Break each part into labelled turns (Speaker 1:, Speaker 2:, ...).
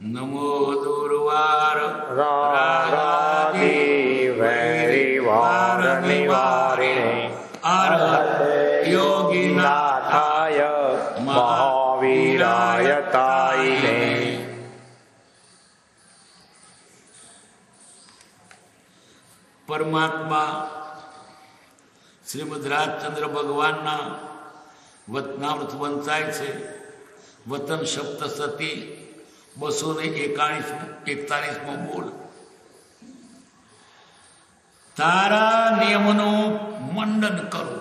Speaker 1: नमो दुर्वार
Speaker 2: रागादि वैरिवार निवारिणे
Speaker 1: अर्हत
Speaker 2: योगिनाथाय महावीराय तायिने।
Speaker 1: परमात्मा श्रीमद राजचंद्र भगवानना वतनामृत वंचाय छे। वतन सप्तशती 241 बोल। तारा नियमों मंडन करो।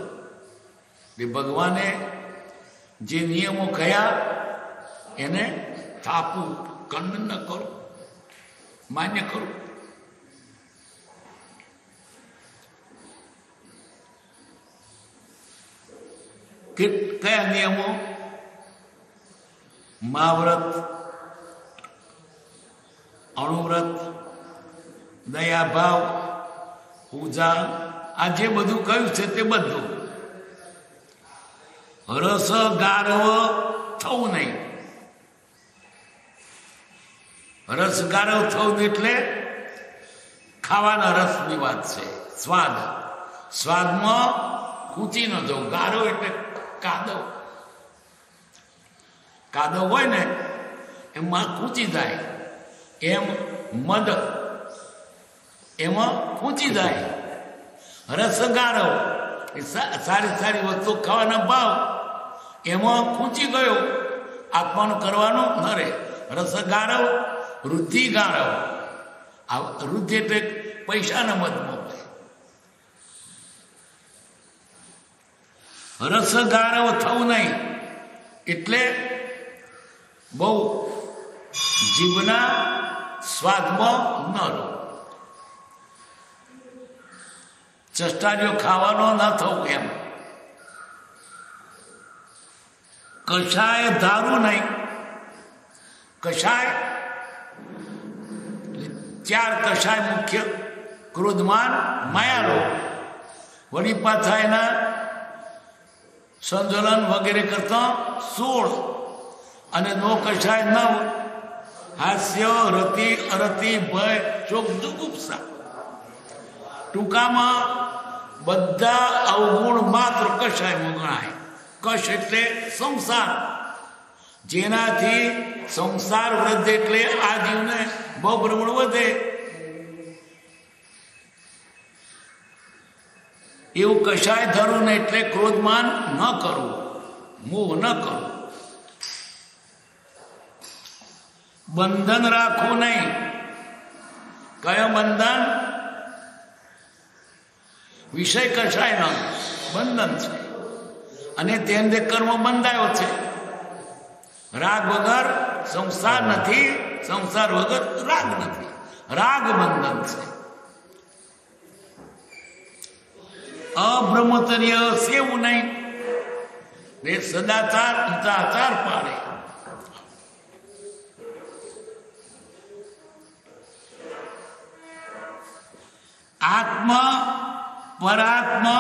Speaker 1: ये भगवाने जे नियमों कया एने थापू खंडन न करो, मान्य करो। कया नियमों? महाव्रत, अणुव्रत, दया भाव, पूजा, आज बधु कहू छे ते बधु। रस गारव थवुं नहीं। रस गारव थवुं एटले खावाना रसनी वात छे। स्वाद, स्वाद में कूची न जवुं। गारव एटले कादव। कादव होय ने एमां कूची जाय। एम मद एमां कूची जाय। रस गारव सारी सारी वस्तु खावाना भाव एमां कूची गयो। आत्मानुं करवानुं न रे। रस गारव, रुद्धि गारव। आ रुद्धि एटले पैसाना मदमां होय। रस गारव थवुं नहीं एटले बहु जीवना स्वाद में न रो। चष्टारियो खावानो न थवुं एम। कषाय दारू नहीं। कषाय 4 कषाय मुख्य: क्रोधमान, मायालोभ। वળી पाछा एना संजोलन वगैरह करता 16 અને 9 कषाय 9: हास्य, रति, अरति, भय, शोक, जुगुप्सा। टूंकामां बधा अवगुण मात्र कषाय में गणाय। कष एटले संसार। जेनाथी संसार वृद्धि एटले आ जीवने भवभ्रमण वधे। एवं कषाय धरू ने एटले क्रोधमान न करो, मोह न करो। बंधन राखो नहीं। कयो बंधन? विषय कषाय न बंधन छे। अने तेने कर्म बंधायो छे। राग वगर संसार नथी, संसार वगर राग नथी। राग बंधन छे। अब्रह्मचर्य सेवू नहीं। वे सदाचार हिताचार पाड़े। आत्मा परात्मा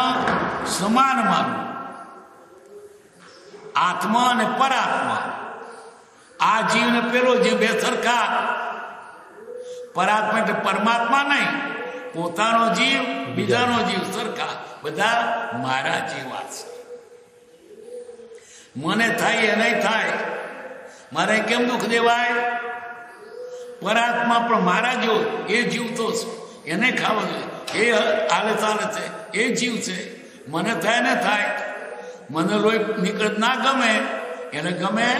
Speaker 1: समान मानो। आत्मा ने परात्मा। आ जीव ने पेलो जीव बे सरखा। परात्मा एटले परमात्मा नहीं। पोतानो जीव, बीजानो जीव सरखा। बधा मारा जेवा छे। मने थाय ए नहीं थाय। मारे केम दुख देवाय? परात्मा पण मारा जेवो ए जीवतो छे। एने खावा जोईए। ए हाले चाले छे। ए जीव छे। मने थाय ने थाय। मने लोही निकळत ना गमे एने गमे।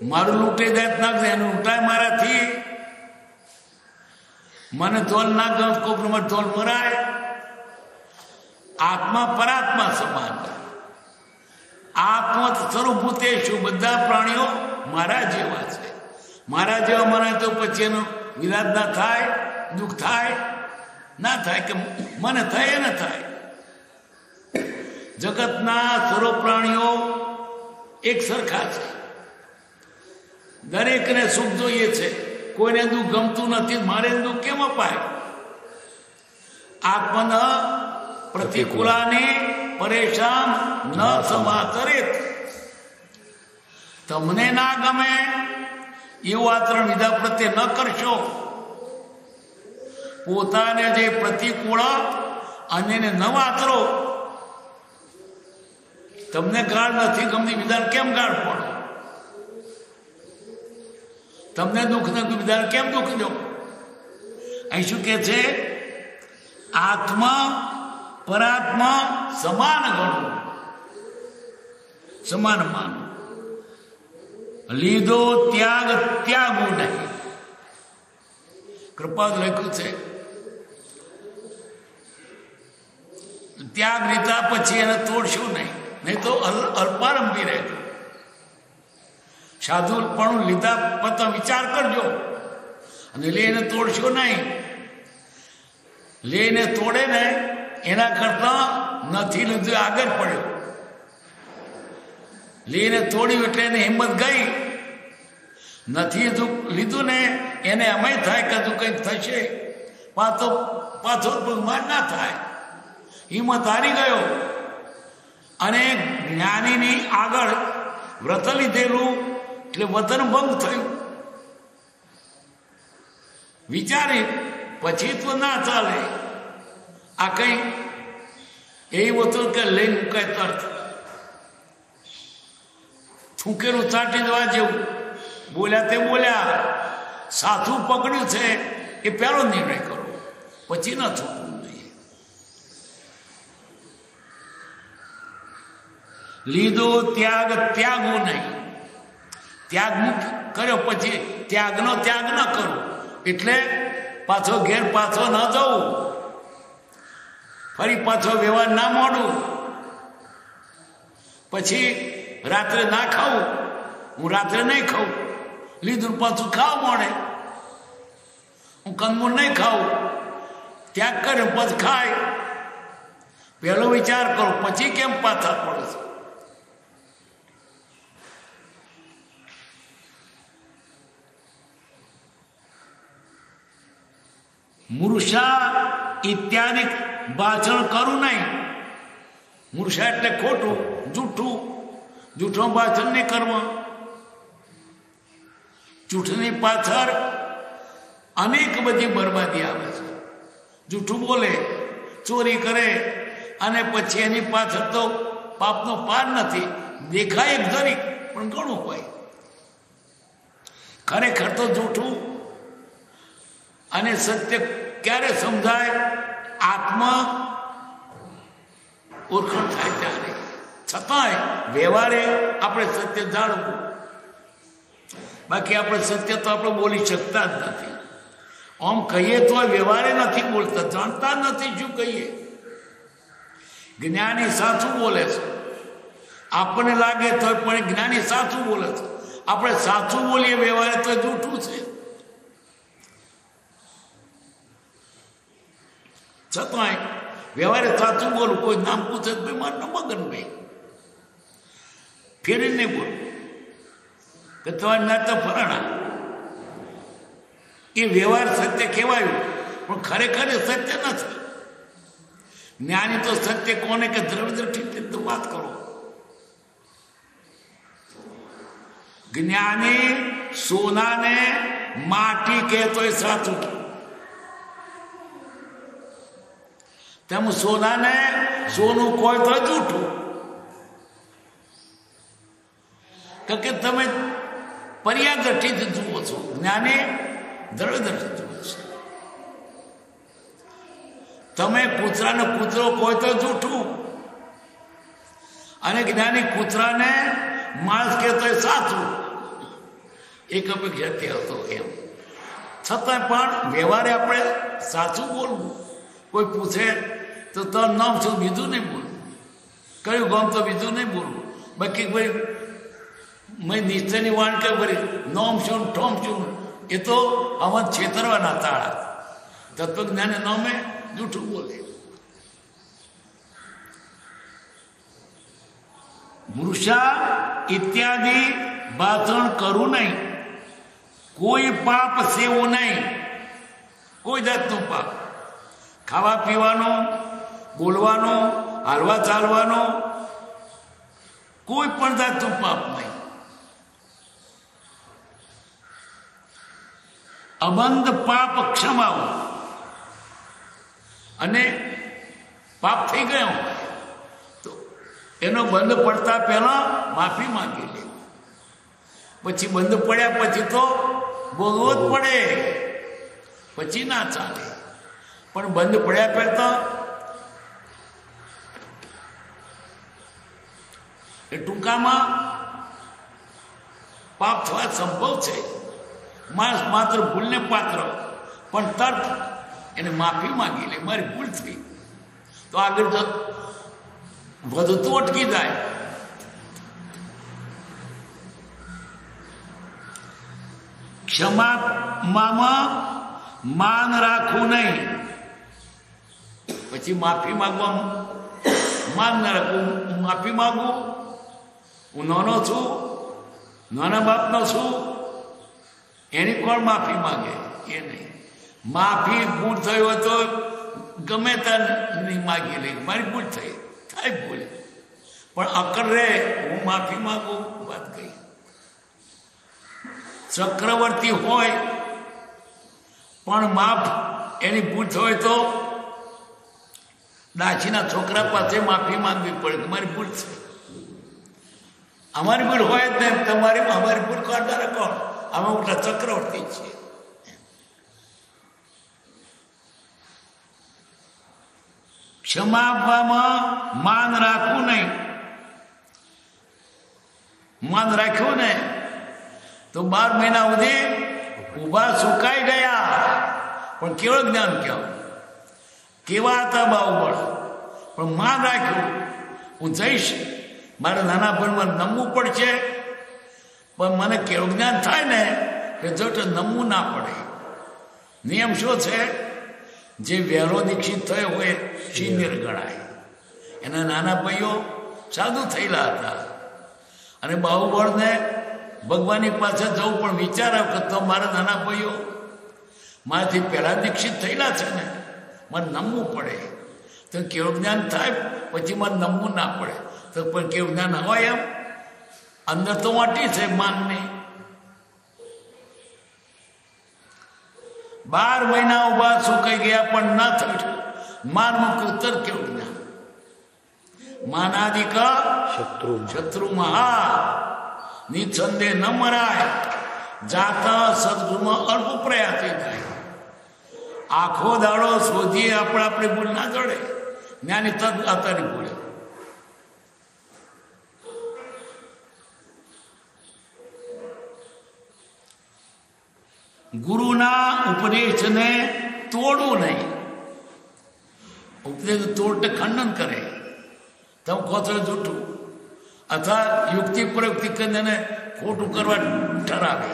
Speaker 1: मारू लूटे जात ना एने लूंटाय माराथी। मने धोल ना गम कोपरू में धोल मराय। आत्मा परात्मा समान। आत्मा सर्वभूतेषु बधा प्राणीओ मारा जेवा छे। मारा जेवा मराय तो पछी एनो विराट ना थाय, दुख थाय ना थाय के मने थाय न थाय। जगतना सर्व प्राणीओ एक सरखा छे। दरेक ने सुख जोईए छे। कोईने दुख गमतुं नथी। मारे दुख केम अपाय? आत्मन प्रतिकूलानि परेशान न समाचरेत। तमने ना गमे એવું આચરણ બીજા પ્રત્યે ન કરશો. પોતાને જે પ્રતિકૂળ અન્યને ન વાતરો. તમને ગાળ નથી ગમતી, બીજાને કેમ ગાળ પડો? તમને દુઃખ નથી, બીજાને કેમ દુઃખ દો? અહીં શું કે છે? આત્મા પરાત્મા સમાન ગણવું, સમાન માનવું. લીધો ત્યાગ ત્યાગવું નહીં. કૃપા લખ્યું છે ત્યાગ લીધા પછી એને તોડશો નહીં તો અલ્પારંભી રહેજો. સાધુ પણ લીધા પતા વિચાર કરજો અને લઈને તોડશો નહીં. લઈને તોડે ને એના કરતા નથી લીધું આગળ પડ્યો. લઈને તોડ્યું એટલે એની હિંમત ગઈ. નથી લીધું ને એને અમે થાય કે તું કંઈક થશે, પાછો ભગવાન ના થાય. હિંમત હારી ગયો અને જ્ઞાનીની આગળ વ્રત લીધેલું એટલે વતન ભંગ થયું. વિચારે પછી તો ના ચાલે. આ કઈ એવું હતું કે લઈ મુકાય તર્થ થૂકેલું ચાટી દેવા જેવું. બોલ્યા તે બોલ્યા, સાચું પકડ્યું છે એ પહેલો નિર્ણય કરો, પછી ન છૂટવું જોઈએ. લીધો ત્યાગ ત્યાગો નહીં. ત્યાગ કર્યો પછી ત્યાગનો ત્યાગ ન કરો એટલે પાછો ઘેર પાછો ન જવું, ફરી પાછો વ્યવહાર ના મોડું, પછી રાત્રે ના ખાવું. હું રાત્રે નહીં ખાઉં, લીધું પાછું ખાવા મળે. હું કંદમૂળ નહીં ખાઉં, ત્યાગ કર્યો પછી ખાય. પહેલો વિચાર કરો પછી કેમ પાછા પડે છે. મૂર્છા ઇત્યાદિ ભાષણ કરું નહીં. મૂર્છા એટલે ખોટું, જૂઠું. જૂઠું ભાષણ નહીં કરવા. જૂઠની પાછળ અનેક બધી બરબાદી આવે છે. જૂઠું બોલે, ચોરી કરે અને પછી એની પાછળ તો પાપનો પાર નથી. દેખાય એક દરેક પણ ઘણું હોય. ખરેખર તો જૂઠું. અને સત્ય ક્યારે સમજાય? આત્મા ઓળખણ થાય ત્યારે. છતાંય વ્યવહારે આપણે સત્ય જાણવું. બાકી આપણે સત્ય તો આપણે બોલી શકતા જ નથી. આમ કહીએ તો વ્યવહારે નથી બોલતા, જાણતા નથી શું કહીએ. જ્ઞાની સાચું બોલે છે, આપણને લાગે તો પણ જ્ઞાની સાચું બોલે છે. આપણે સાચું બોલીએ વ્યવહારે તો જૂઠું છે. છતાંય વ્યવહારે સાચું બોલું. કોઈ નામ પૂછે તો ભાઈ મારું મગન ભાઈ ફેરી નહીં બોલું કે તમારે ના તો ફરાણા. એ વ્યવહાર સત્ય કહેવાયું પણ ખરેખર સત્ય નથી. જ્ઞાની તો સત્ય કોને કે દ્રવ્યદૃષ્ટિ તો વાત કરો. જ્ઞાની સોનાને માટી કહેતો એ સાચું. તેમ સોનાને સોનું કોઈ તો જૂઠું. કે તમે પર્યા દ્રષ્ટિથી જુઓ છો, જ્ઞાની દ્રવ્ય દ્રષ્ટિ જુઓ છો. તમે કૂતરાને કૂતરો કોઈ તો જૂઠું અને જ્ઞાની કૂતરાને માણસ કહેતો એ સાચું. એક અપેક્ષા હતો એમ. છતાં પણ વ્યવહારે આપણે સાચું બોલવું. કોઈ પૂછે તો તારું નામ શું, બીજું નહીં બોલવું. કયું ગામ તો બીજું નહીં બોલવું. બાકી ભાઈ મેં નિશ્ચયની વાણ કે ભરી નોમ શું ઠોમ શું એ તો આમાં છેતરવાના તાળા. તત્વજ્ઞાને નામે જૂઠું બોલે. મૂર્છા ઇત્યાદિ ભાષણ કરું નહીં. કોઈ પાપ સેવું નહીં. કોઈ જાતનું પાપ. ખાવા પીવાનો, બોલવાનો, હાલવા ચાલવાનો, કોઈ પણ જાતનું પાપ નહીં. અબંધ પાપ ક્ષમાવો, અને પાપ થઈ ગયો તો એનો બંધ પડતા પહેલા માફી માંગી લે. પછી બંધ પડ્યા પછી તો બોલવો જ પડે, પછી ના ચાલે. પણ બંધ પડ્યા પહેલા એ ટૂંકામાં પાપ થવા સંભવ છે. માણસ માત્ર ભૂલને પાત્ર, પણ તરત એને માફી માંગી લે, મારી ભૂલ થઈ, તો આગળ વધતું અટકી જાય. ક્ષમામાં માન રાખવું નહીં. પછી માફી માંગવા માન ના રાખવું. માફી માંગવું, હું નાનો છું, નાના બાપનો છું, એની કોણ માફી માંગે? એ નહીં. માફી ભૂલ થઈ હોય તો ગમે ત્યાં માગી લે, મારી ભૂલ થઈ, થાય ભૂલ, પણ અકડ રે હું માફી માંગું, વાત કહી. ચક્રવર્તી હોય પણ માફ એની ભૂલ હોય તો દાસીના છોકરા પાસે માફી માંગવી પડે, મારી ભૂલ છે. અમારી ભૂલ હોય જ ને, અમારી ભૂલ કરનારા કોણ? અમે મોટા ચક્રવર્તી છીએ. ક્ષમા આપવામાં માન રાખવું નહીં. માન રાખ્યું ને તો 12 મહિના સુધી ઉભા સુકાઈ ગયા. પણ કેવળ જ્ઞાન કહેવાય. કેવા હતા બાહુબળ, પણ માન રાખ્યું. હું જઈશ, મારે નાના ભણમાં નમવું પડશે, પણ મને કેવું જ્ઞાન થાય ને કે જો નમવું ના પડે. નિયમ શું છે? જે વહેલો દીક્ષિત થયો હોય સિનિયર ગણાય. એના નાના ભાઈઓ સાધુ થયેલા હતા, અને બાહુબળને ભગવાનની પાસે જવું પણ વિચાર આવ્યો કે તો મારા નાના ભાઈઓ મારાથી પહેલા દીક્ષિત થયેલા છે ને, મારે નમવું પડે. તો કેવું જ્ઞાન થાય, પછી મારે નમવું ના પડે. તો પણ કેવું જ્ઞાન હોય એમ? અંદર તો વાટી છે માનની. 12 મહિના ઉભા સુકાઈ ગયા પણ ના થયું. માન મુક્ત ઉત્તર કેવું જ્ઞાન? માનાદિક શત્રુ મહા નિસંદેહ ન મરાય. જાતા સદગુરુમાં અલ્પ પ્રયાસી થાય. આખો દાડો શોધીએ આપણી ભૂલ ના જડે. જ્ઞાની તદ આતાની ભૂલે. ગુરુના ઉપદેશને તોડવું નહીં. ઉપદેશ તોડને ખંડન કરે, તમે કહો છો જૂઠું, અથવા યુક્તિ પ્રયુક્તિ કરીને ખોટું કરવા ઠરાવે.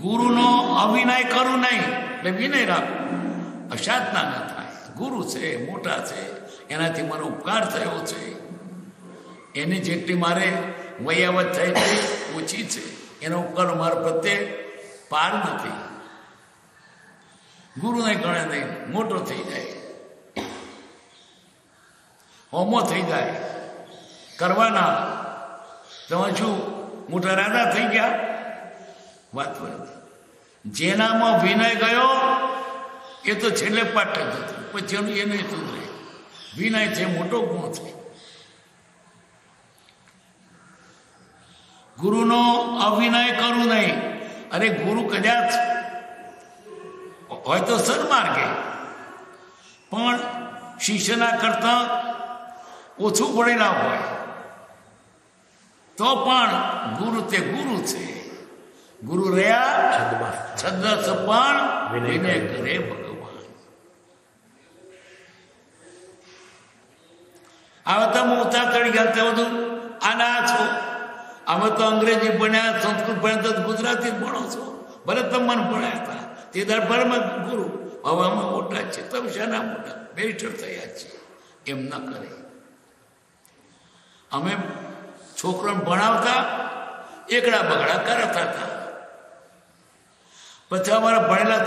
Speaker 1: ગુરુનો અવિનય કરવું નહીં, એટલે વિનય રાખવું. અસાધના ન થાય. ગુરુ છે, મોટા છે, એનાથી મને ઉપકાર થયો છે, એની જેટલી મારે વયાવત થઈ છે ઓછી છે, એનો ઉપકાર મારા પ્રત્યે પાર નથી. ગુરુને ગણે નહીં, મોટો થઈ જાય, હોમો થઈ જાય કરવાના. તમે શું મોટા રાજા થઈ ગયા? વાત નથી. જેનામાં વિનય ગયો એ તો છેલ્લે પાઠ થતું, પછી એનું એ નહીં સુધરે. વિનય છે મોટો ગુણ છે. ગુરુનો અવિનય કરવું નહીં. અરે ગુરુ કદાચ હોય તો સન્માર્ગે, પણ શિષ્યના કરતા ઓછું ભણેલા હોય તો પણ ગુરુ તે ગુરુ છે. ગુરુ રહ્યા છદ્મ પણ વિનય કરે ભગવાન. હવે તમે ઉતાર ચડી ગયા તે બધું આના છો. અમે તો અંગ્રેજી ભણ્યા, સંસ્કૃત ભણ્યા, તો ગુજરાતી જ ભણો છો. ભલે તમે મને ભણ્યા હતા તે દર ભરમાં ગુરુ. હવે અમે મોટા છે, તમે શાના મોટા? બેરિસ્ટર થયા છીએ. એમ ન કરે. અમે છોકરાને ભણાવતા એકડા બગડા કરતા હતા. પછી અમારા ભણેલા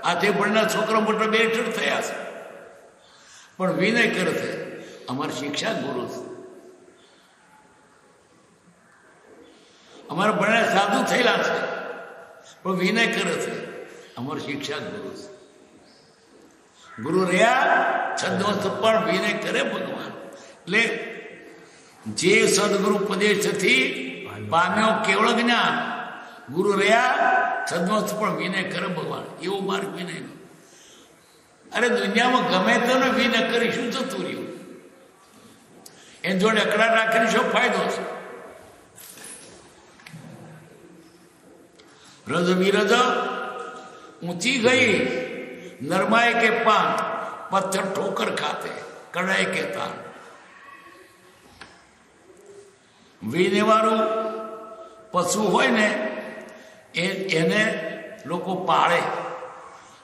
Speaker 1: આજે ભણેલા છોકરા મોટા બેરિસ્ટર થયા છે, પણ વિનય કરે છે. અમારી શિક્ષા ગુરુ છે. અમારા ભણ્યા સાધુ થયેલા છે પણ વિનય કરે છે. અમારો શિક્ષા ગુરુ છે. ગુરુ રહ્યા છદ્મસ્ત પણ વિનય કરે ભગવાન. એટલે જે સદગુરુ ઉપદેશથી પામ્યો કેવળ જ્ઞાન, ગુરુ રહ્યા છદ્મસ્ત પણ વિનય કરે ભગવાન. એવો માર્ગ વિનયનો. અરે દુનિયામાં ગમે તેને વિનય કરી શું થતું રહ્યું? એની જોડે અકડા રાખીને શું ફાયદો છે? રજ વિરજ ઊંચી ગઈ નરમાય કે પાન, પથ્થર ઠોકર ખાતે કડાય કે તાન. વિનેવાળું પશુ હોય ને એને લોકો પાળે,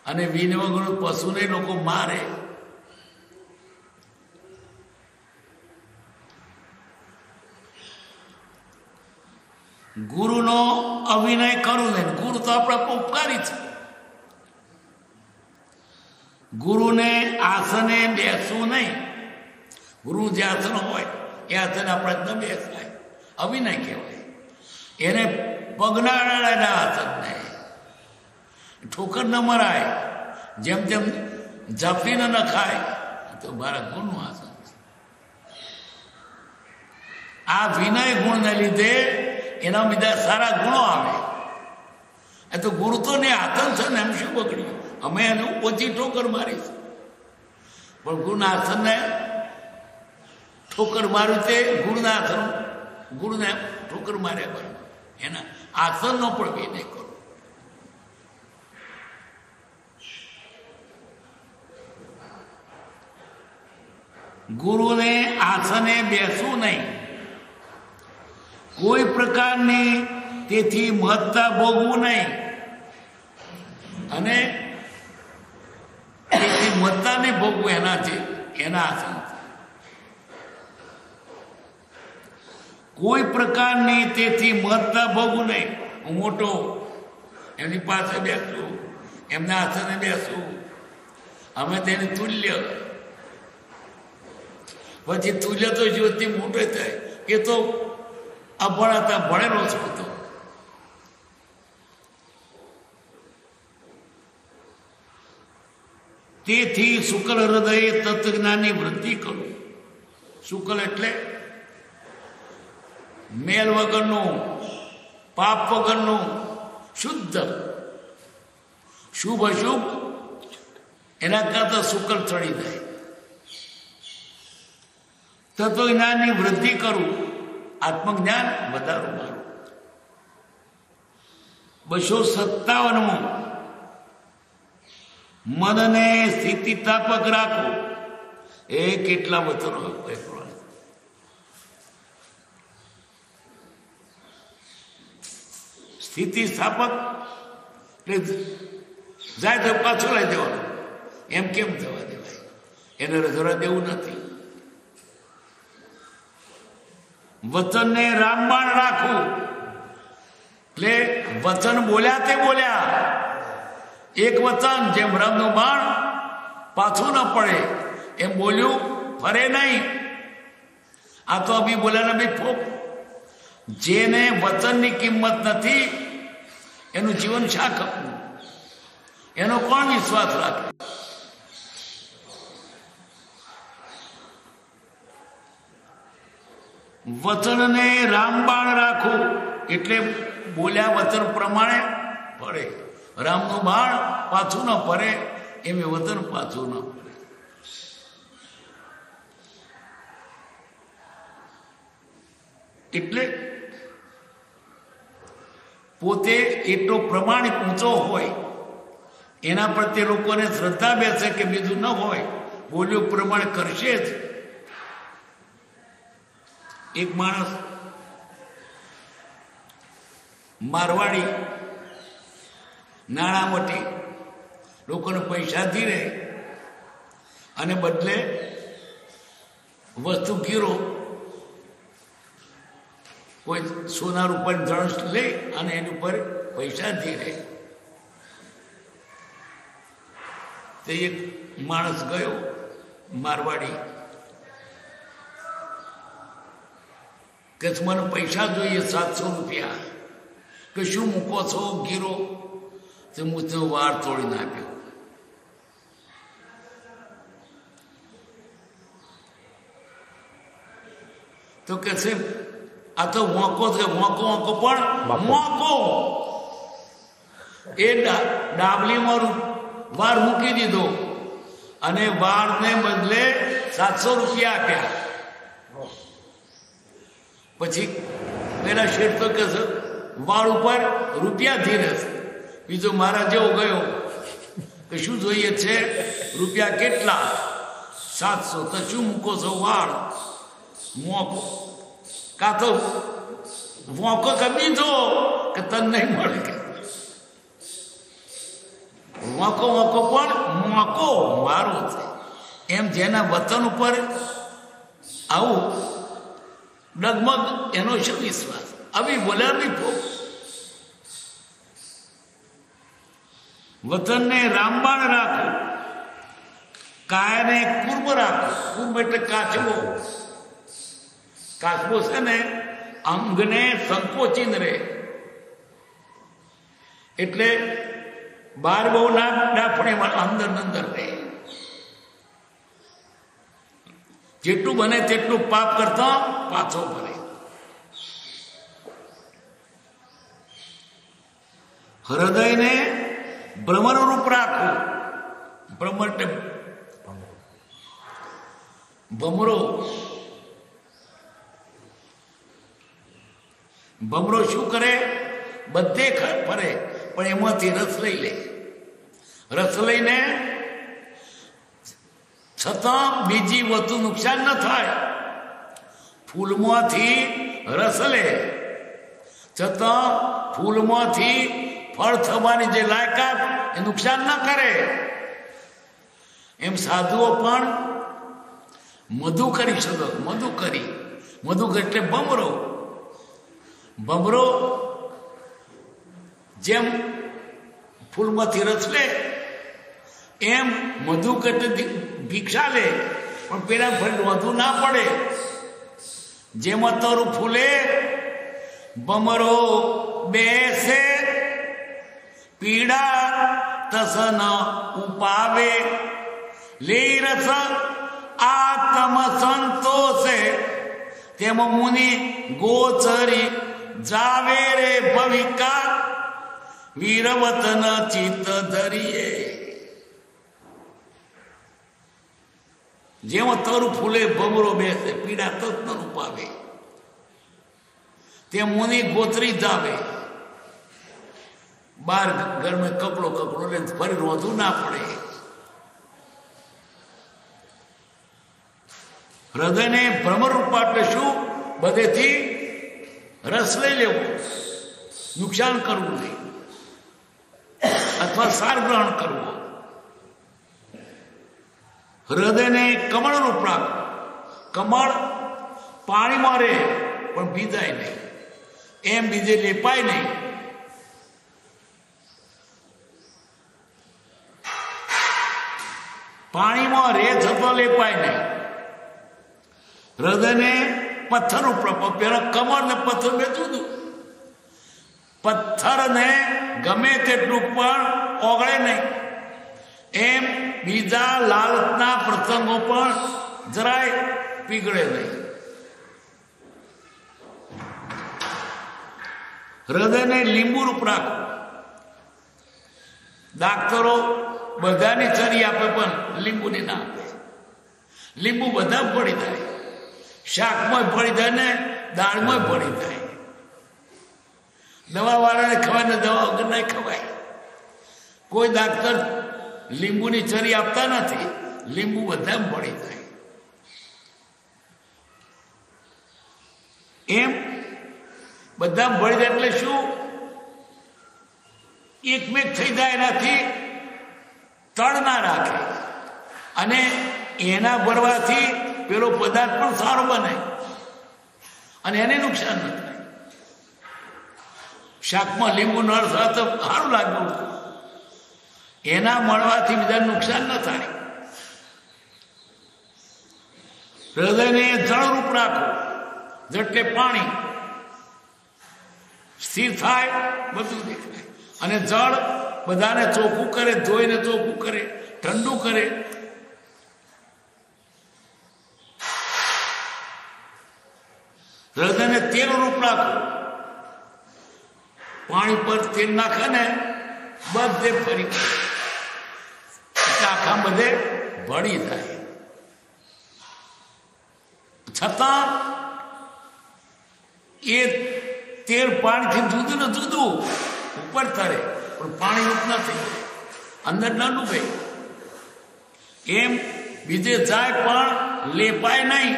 Speaker 1: અને વિને વગરનું પશુને લોકો મારે. ગુરુનો અભિનય કરવું નહીં. ગુરુ તો આપણા ઉપકારી છે. ગુરુને આસને બેસવું નહીં. ગુરુ જે આસન હોય એ આસન આપણે ન બેસાય, અભિનય કહેવાય. એને પગના અડાડેલા આસન નહીં, ઠોકર ન મરાય, જેમ તેમ ઝાપટીને ન ખાય. તો મારા ગુણનું આસન છે. આ વિનય ગુણને લીધે એના બીજા સારા ગુણો આવે. એ તો ગુરુ તો ને આસન છે ને એમ શું બગડ્યું? અમે એને ઓછી ઠોકર મારી છે, પણ ગુરુના આસનને ઠોકર માર્યું તે ગુરુના આસન, ગુરુને ઠોકર માર્યા બરાબર. એના આસનનો પણ વિનય કરો. ગુરુને આસને બેસવું નહીં. કોઈ પ્રકારની તેથી મહત્તા ભોગવું નહીં, અને તેથી મહત્તાને ભોગવું એના આસન. કોઈ પ્રકારની તેથી મહત્તા ભોગવું નહીં. હું મોટો એમની પાસે બેસું, એમના આસને બેસું, અમે તેની તુલ્ય. પછી તુલ્ય તો જ્યોતિ મોટો થાય. એ તો અભણ હતા, ભણેલો છો તો. તેથી શુક્લ હૃદયે તત્વજ્ઞાનની વૃદ્ધિ કરું. શુક્લ એટલે મેલ વગરનું, પાપ વગરનું, શુદ્ધ, શુભ અશુભ એના કરતા શુક્લ ચડી જાય. તત્વજ્ઞાનની વૃદ્ધિ કરું, આત્મજ્ઞાન વધારું મારું. 257 મનને સ્થિતિસ્થાપક રાખવું. એ કેટલા વચનો સ્થિતિસ્થાપક એટલે જાય તો પાછો લઈ દેવાનું. એમ કેમ થવા દેવાય? એને રજવા દેવું નથી. વચનને રામબાણ રાખવું એટલે વચન બોલ્યા તે બોલ્યા. એક વચન જેમ રામનું બાણ પાછું ન પડે એમ બોલ્યું, ફરે નહીં. આ તો અભી બોલ્યા ને બી ફોક. જેને વચનની કિંમત નથી એનું જીવન શા ખપવું? એનો કોણ વિશ્વાસ રાખે? વચનને રામબાણ રાખવું એટલે બોલ્યા વચન પ્રમાણે ફરે. રામનું બાણ પાછું ન ફરે એમ વચન પાછું ન ફરે. એટલે પોતે એટલો પ્રમાણિક ઊંચો હોય, એના પ્રત્યે લોકોને શ્રદ્ધા બેસે કે બીજું ન હોય, બોલ્યું પ્રમાણે કરશે જ. એક માણસ મારવાડી નાણામોટી લોકોને પૈસા ધીરે અને બદલે વસ્તુ ગીરો, કોઈ સોના રૂપિયાની ધણસ લે અને એની ઉપર પૈસા ધીરે. તે એક માણસ ગયો મારવાડી, કે મને પૈસા જોઈએ 700 રૂપિયા, કે શું મૂકો છો ગીરો? તો હું તો વાળ તોડી નાખ્યો. તો કે છે આ તો વાંકો છે, વાંકો વાંકો પણ વાંકો. એ ડાબલીમાં વાર મૂકી દીધો અને વાળને બદલે 700 રૂપિયા આપ્યા. પછી પેલા શેઠ તો કે છે વાળ ઉપર રૂપિયા ધીરસ. બીજો મારા જેવો ગયો કે શું જોઈએ છે? રૂપિયા કેટલા? 700. તો શું મૂકો છો? વાળ. મોકો કા તો મોકો કમી જો કે તન નહીં મળે. કે મોકો મોકો પણ મોકો મારો છે. એમ જેના વતન ઉપર આવું ડગમગ, એનો શું વિશ્વાસ? આવી બોલાવી પો. વતનને રામબાણ રાખો, કાયને કુર્મ રાખો. કુર્મ એટલે કાચબો. કાચબો છે ને અંગને સંકોચીને રહે, એટલે બહાર બહુ ના ડાફણે અંદર અંદર રહે. જેટલું બને તેટલું પાપ કરતા પાછો ભરે. હૃદયને ભ્રમર રૂપ રાખવું. ભ્રમર એટલે ભમરો. ભમરો શું કરે? બધે ફરે, પણ એમાંથી રસ લઈ લે. રસ લઈને છતાં બીજી વસ્તુ નુકસાન ન થાય. ફૂલમાંથી રસ લે છતાં ફૂલમાંથી ફળ થવાની જે લાયકાત એ નુકસાન ન કરે. એમ સાધુઓ પણ મધુ કરી શકો. મધુ એટલે ભમરો. ભમરો જેમ ફૂલમાંથી રસ લે એમ મધુ એટલે ભિક્ષા લે, પણ પેલા વધુ ના પડે. જેમ તરું ફૂલે ભમરો બેસે, પીડા તસન ઉપાવે. લે રસ આત્મ સંતોષે, તેમ મુનિ ગોચરી જાવે રે ભવિકા. વીરવતન ચિત્ત ધરીએ. જેમ તરું ફૂલે ભમરો બેસે, પીડા તત્ન ઉપાવે. તે મુનિ ગોચરી જાવે. બાર ઘર મેં કકડો લે ફરી રોધું ના પડે. હૃદયને ભ્રમર રૂપ એટલે શું? બધેથી રસ લઈ લેવો, નુકસાન કરવું નહીં, અથવા સાર ગ્રહણ કરવું. હૃદયને કમળ રૂપ રાખો. કમળ પાણીમાં રહે પણ ભીજાય નહીં, એમ બીજે લેપાય નહીં. પાણીમાં રહે છતાં લેપાય નહીં. હૃદયને પથ્થર ઉપર. પેલા કમળ ને પથ્થર બે જુદું. પથ્થરને ગમે તેટલું પણ ઓગળે નહીં, એમ બીજા લાલચના પ્રસંગો પણ જરાય પીગળે નહીં. હૃદયને લીંબુ રૂપ રાખો. ડાક્ટરો બધાની છરી આપે પણ લીંબુની ના આપે. લીંબુ બધા પડી જાય, શાકમાં પડી જાય ને દાળમાં પડી જાય. દવા વાળાને ખવાય ને દવા વગર નહીં ખવાય. કોઈ ડાક્ટર લીંબુની છરી આપતા નથી. લીંબુ બધા પડી જાય. એમ બધા ભળી જાય એટલે શું? એકમેક થઈ જાય. એનાથી તળ ના રાખે, અને એના ભરવાથી પેલો પદાર્થ પણ સારો બને અને એને નુકસાન ન થાય. શાકમાં લીંબુ નળ તો સારું લાગ્યું, એના મળવાથી બીજાને નુકસાન ન થાય. હૃદયને જળરૂપ રાખો. એટલે પાણી સ્થિર થાય, બધું દેખાય. અને જળ બધાને ચોખ્ખું કરે, ધોઈને ચોખ્ખું કરે, ઠંડુ કરે. હૃદયને તેલ રૂપ રાખો. પાણી પર તેલ નાખે ને બધે ફરી આખા બધે ભળી જાય. છતાં એ તેલ પાણીથી જુદું ને જુદું ઉપર તરે, પણ પાણી રૂપ ન થઈ જાય, અંદર ન ડૂબે. એમ બીજે જાય પણ લેપાય નહીં.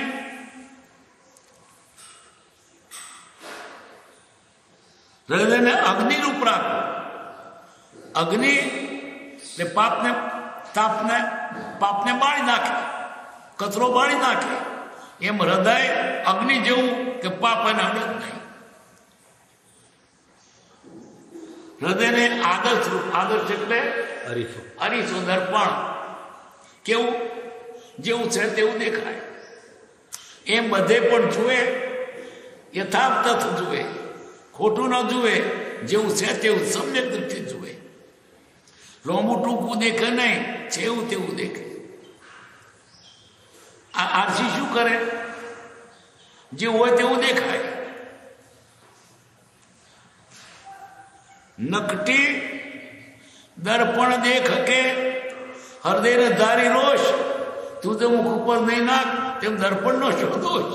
Speaker 1: હૃદયને અગ્નિરૂપ રાખો. અગ્નિ એટલે પાપને બાળી નાખે, કચરો બાળી નાખે. એમ હૃદય અગ્નિ જેવું કે પાપ એને અડે જ નહીં. હૃદયને આદર્શ રૂપ, આદર્શ એટલે અરીસો, દર્પણ. કેવું? જેવું છે તેવું દેખાય. એમ બધે પણ જુએ, યથાર્થ જુએ, ખોટું ન જુએ, જેવું છે તેવું સમ્યક દ્રષ્ટિ જુએ. લોંબુ ટૂંકું દેખે નહીં, છે એવું તેવું દેખે. આ આરસી શું કરે? જેવું હોય તેવું દેખાય. નકટી દર્પણ દેખ કે હૃદયને ધારી રોષ, તું તો મુખ ઉપર નહીં નાખ, તેમ દર્પણનો શું દોષ?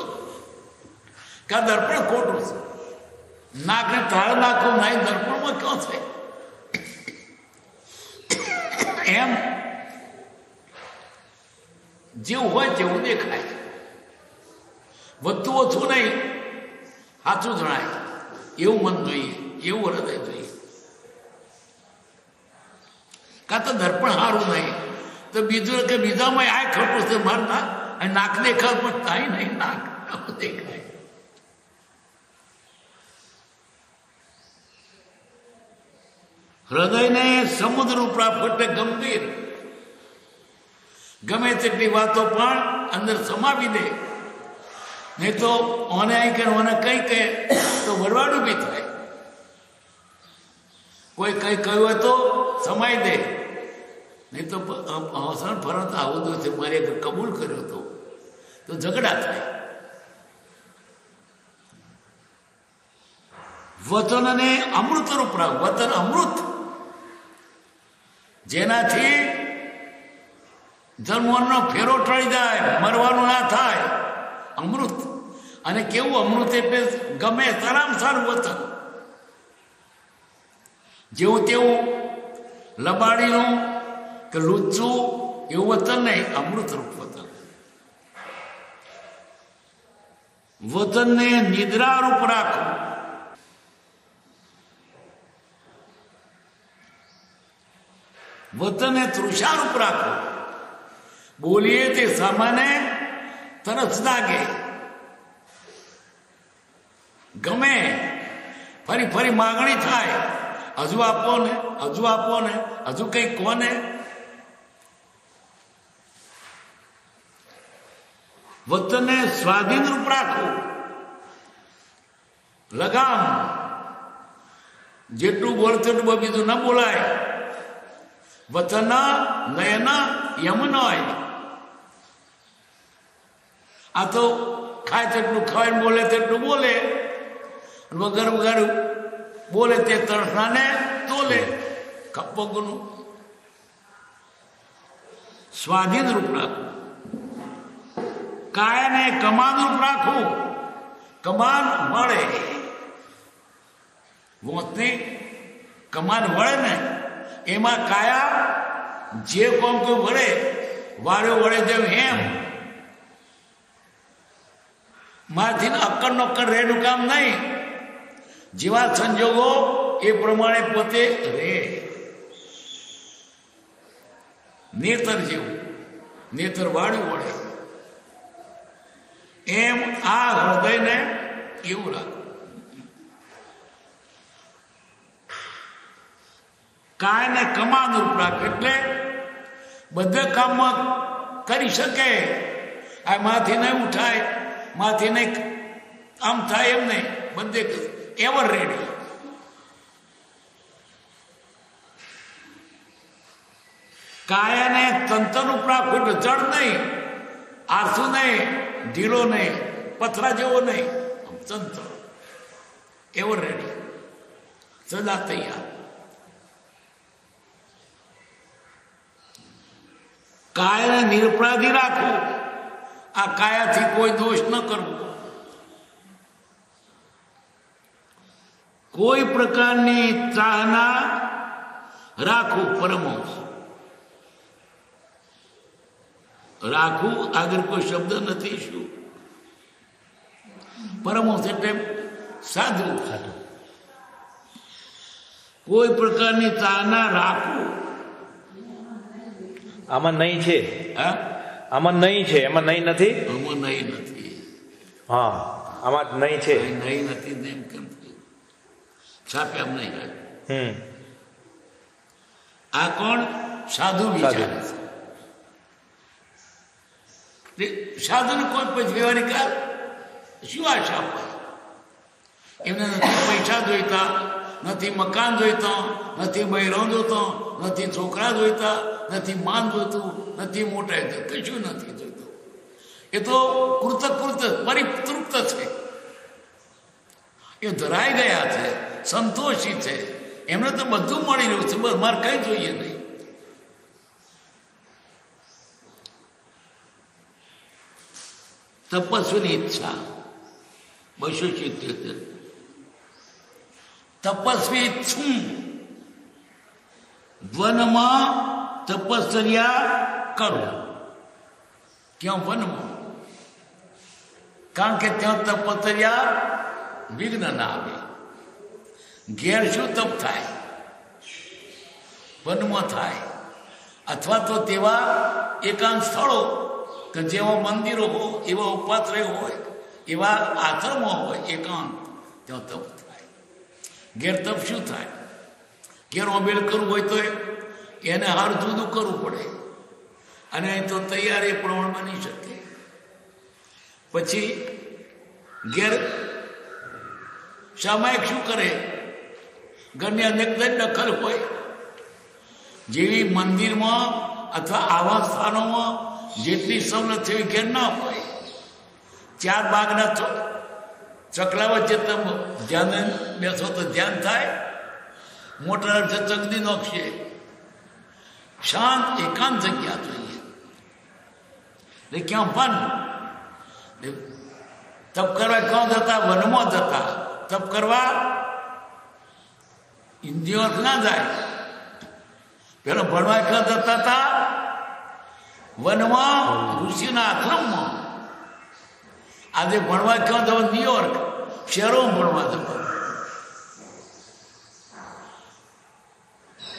Speaker 1: કે આ દર્પણ ખોટું છે. નાકને તાળ નાખો નહીં, દર્પણમાં ક્યાં છે? એમ જેવું હોય તેવું દેખાય. વધતું ઓછું નહીં, સાચું જણાય. એવું મન જોઈએ, એવું હૃદય જોઈએ. કાં તો દર્પણ સારું નહીં તો બીજું કે બીજામાં આ ખોટું છે મારના, અને નાક દેખાય પણ થાય નહીં, નાક દેખાય. હૃદયને સમુદ્ર પ્રાપ્ત એટલે ગંભીર. ગમે તેટલી વાતો પણ અંદર સમાવી દે, નહીં તો ઓને અહીં કે ઓને કઈ કહે તો વરવાડું બી થાય. કોઈ કઈ કહ્યું હોય તો સમાઈ દે, નહીં તો હસણ ફરત આવું છે મારે કબૂલ કર્યો હતો તો ઝઘડા થાય. વચનને અમૃત રૂપ રાખ. વચન અમૃત, જેનાથી જન્મનો ફેરો ટળી જાય, મરવાનું ના થાય. અમૃત. અને કેવું અમૃત એટલે ગમે સારામાં સારું વચન. જેવું તેવું લબાડીનું કે લુચ્ચું એવું વચન નહીં, અમૃત રૂપ વચન. વચનને નિદ્રા રૂપ રાખો. વચનને તૃષારૂપ રાખો. બોલીએ તે સામાને તરસ લાગે, ગમે, ફરી ફરી માગણી થાય, હજુ આપો ને, હજુ આપો ને, હજુ કઈ કોને. વચનને સ્વાધીન રૂપ રાખો. લગામ, જેટલું બોલતું એટલું બીજું ન બોલાય. વચન નયન યમનોય. આ તો ખાય તેટલું ખાય, બોલે તેટલું બોલે, વગર વગર બોલે તે તરફનાને તોલે. કપોગનું સ્વાધીન રૂપ રાખવું. કાયાને કમાન રૂપ રાખવું. કમાન વળે, મોતની કમાન વળે ને એમાં કાયા જે કોમ કોઈ વળે, વાળ્યો વળે જેમ એમ. માથી અક્કડ નોક્કડ રહેનું કામ નહીં. જેવા સંજોગો એ પ્રમાણે પોતે રહે. નેતર જેવું, નેતર વાળ્યું વળે એમ આ હૃદયને એવું રાખો. કાયને કમાન રૂપ રાખે એટલે બધા કામમાં કરી શકે. આ માથી નહીં ઉઠાય, માથી નહીં આમ થાય એમ નહીં, બધે એવર રેડી. કાયાને તંતર ઉપર રાખવું એટલે જડ નહીં, આરસું નહીં, ઢીલો નહીં, પથરા જેવો નહીં, તંત્ર એવર રેડી, સદા તૈયાર. કાયાને નિરપરાધી રાખવું, આ કાયાથી કોઈ દોષ ન કરવો, કોઈ પ્રકારની ચાહના રાખવું. પરમહંસ રાખવું આગળ કોઈ શબ્દ નથી. શું પરમહંસ એટલે સાધુ. કોઈ પ્રકારની ચાહના રાખવું.
Speaker 2: આમાં નહીં છે,
Speaker 1: હા
Speaker 2: આમાં નહીં છે, એમાં નહીં નથી,
Speaker 1: આમાં નહીં નથી.
Speaker 2: હા આમાં નહીં છે,
Speaker 1: નહીં નથી ને એમ કેમ છાપે એમ નહીં હોય. આ કોણ? સાધુ વિચારે છે. સાધુને કોઈ પછી વ્યવહારિક શું આશા અપાય? એમને નથી પૈસા જોઈતા, નથી મકાન જોઈતા, નથી બૈરો જોતો, નથી છોકરા જોઈતા, નથી માન જોઈતું, નથી મોટા જોઈતું, કશું નથી જોઈતું. એ તો કૃતકૃત પરિતૃપ્ત છે, એ ધરાઈ ગયા છે, સંતોષી છે, એમને તો બધું મળી રહ્યું છે, બસ મારે કઈ જોઈએ નહીં. તપસ્વીની ઈચ્છા 277. તપસ્વી છું, વનમાં તપસ્યા કરું. ક્યાં વનમાં? કારણ કે ત્યાં તપસ્યા વિઘ્ન ના આવે. ઘેર શું તપ થાય? વનમાં થાય, અથવા તો તેવા એકાંત સ્થળો કે જેવા મંદિરો હોય, એવા ઉપાશ્રય હોય, એવા આશ્રમો હોય એકાંત, ત્યાં તપ થાય. ઘેર તપ શું થાય? ઘેર અમેલ કરવું હોય તો એને હાર જુદું કરવું પડે, અને અહીં તો તૈયાર એ પ્રમાણ બની શકે. પછી ઘેર સામાયિક શું કરે? ઘરની અનેક દખલ હોય, જેવી મંદિરમાં અથવા આવા સ્થાનોમાં જેટલી સવલત છે એવી ઘેર ના હોય. 4 બાગના ચકલા વચ્ચે તમે ધ્યાન બેસો તો ધ્યાન થાય, મોટર અર્થે ચગદી નોખશે. શાંત એકાંત જગ્યા જોઈએ. એટલે ક્યાં વન? તપ કરવા ક્યાં જતા? વનમાં જતા. તપ કરવા ઇન્દ્રિયો ના જાય. પેલા ભણવા ક્યાં જતા હતા? વનમાં, ઋષિના આશ્રમમાં. આજે ભણવા ક્યાં જવા? ન્યુયોર્ક શહેરોમાં ભણવા જવા.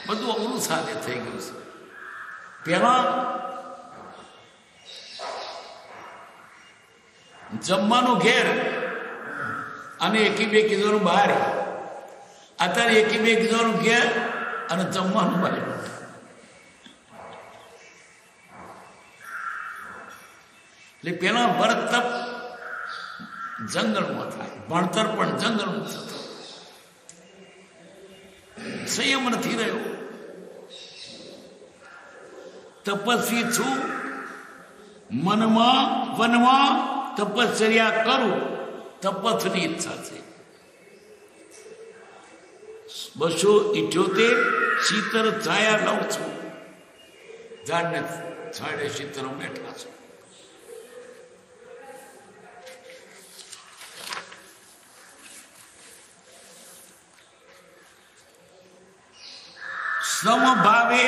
Speaker 1: બધું અવરું સાથે થઈ ગયું છે. પેલા જમવાનું ઘેર અને એકી બે કીધોનું બહાર. અત્યારે એકી બે કીધોનું ઘેર અને જમવાનું બહાર. એટલે પેલા ભરત તપ જંગલમાં થાય, ભણતર પણ જંગલમાં થતું. સંયમ નથી રહ્યો. તપસ્વી છું, મનમાં વનમાં તપશ્ચર્યા કરું. તપસ્ની ઈચ્છા છે. 278 શીતળ છાયા લઉં છું. ઝાડને છાડે શીતળ બેઠા છું. સમભાવે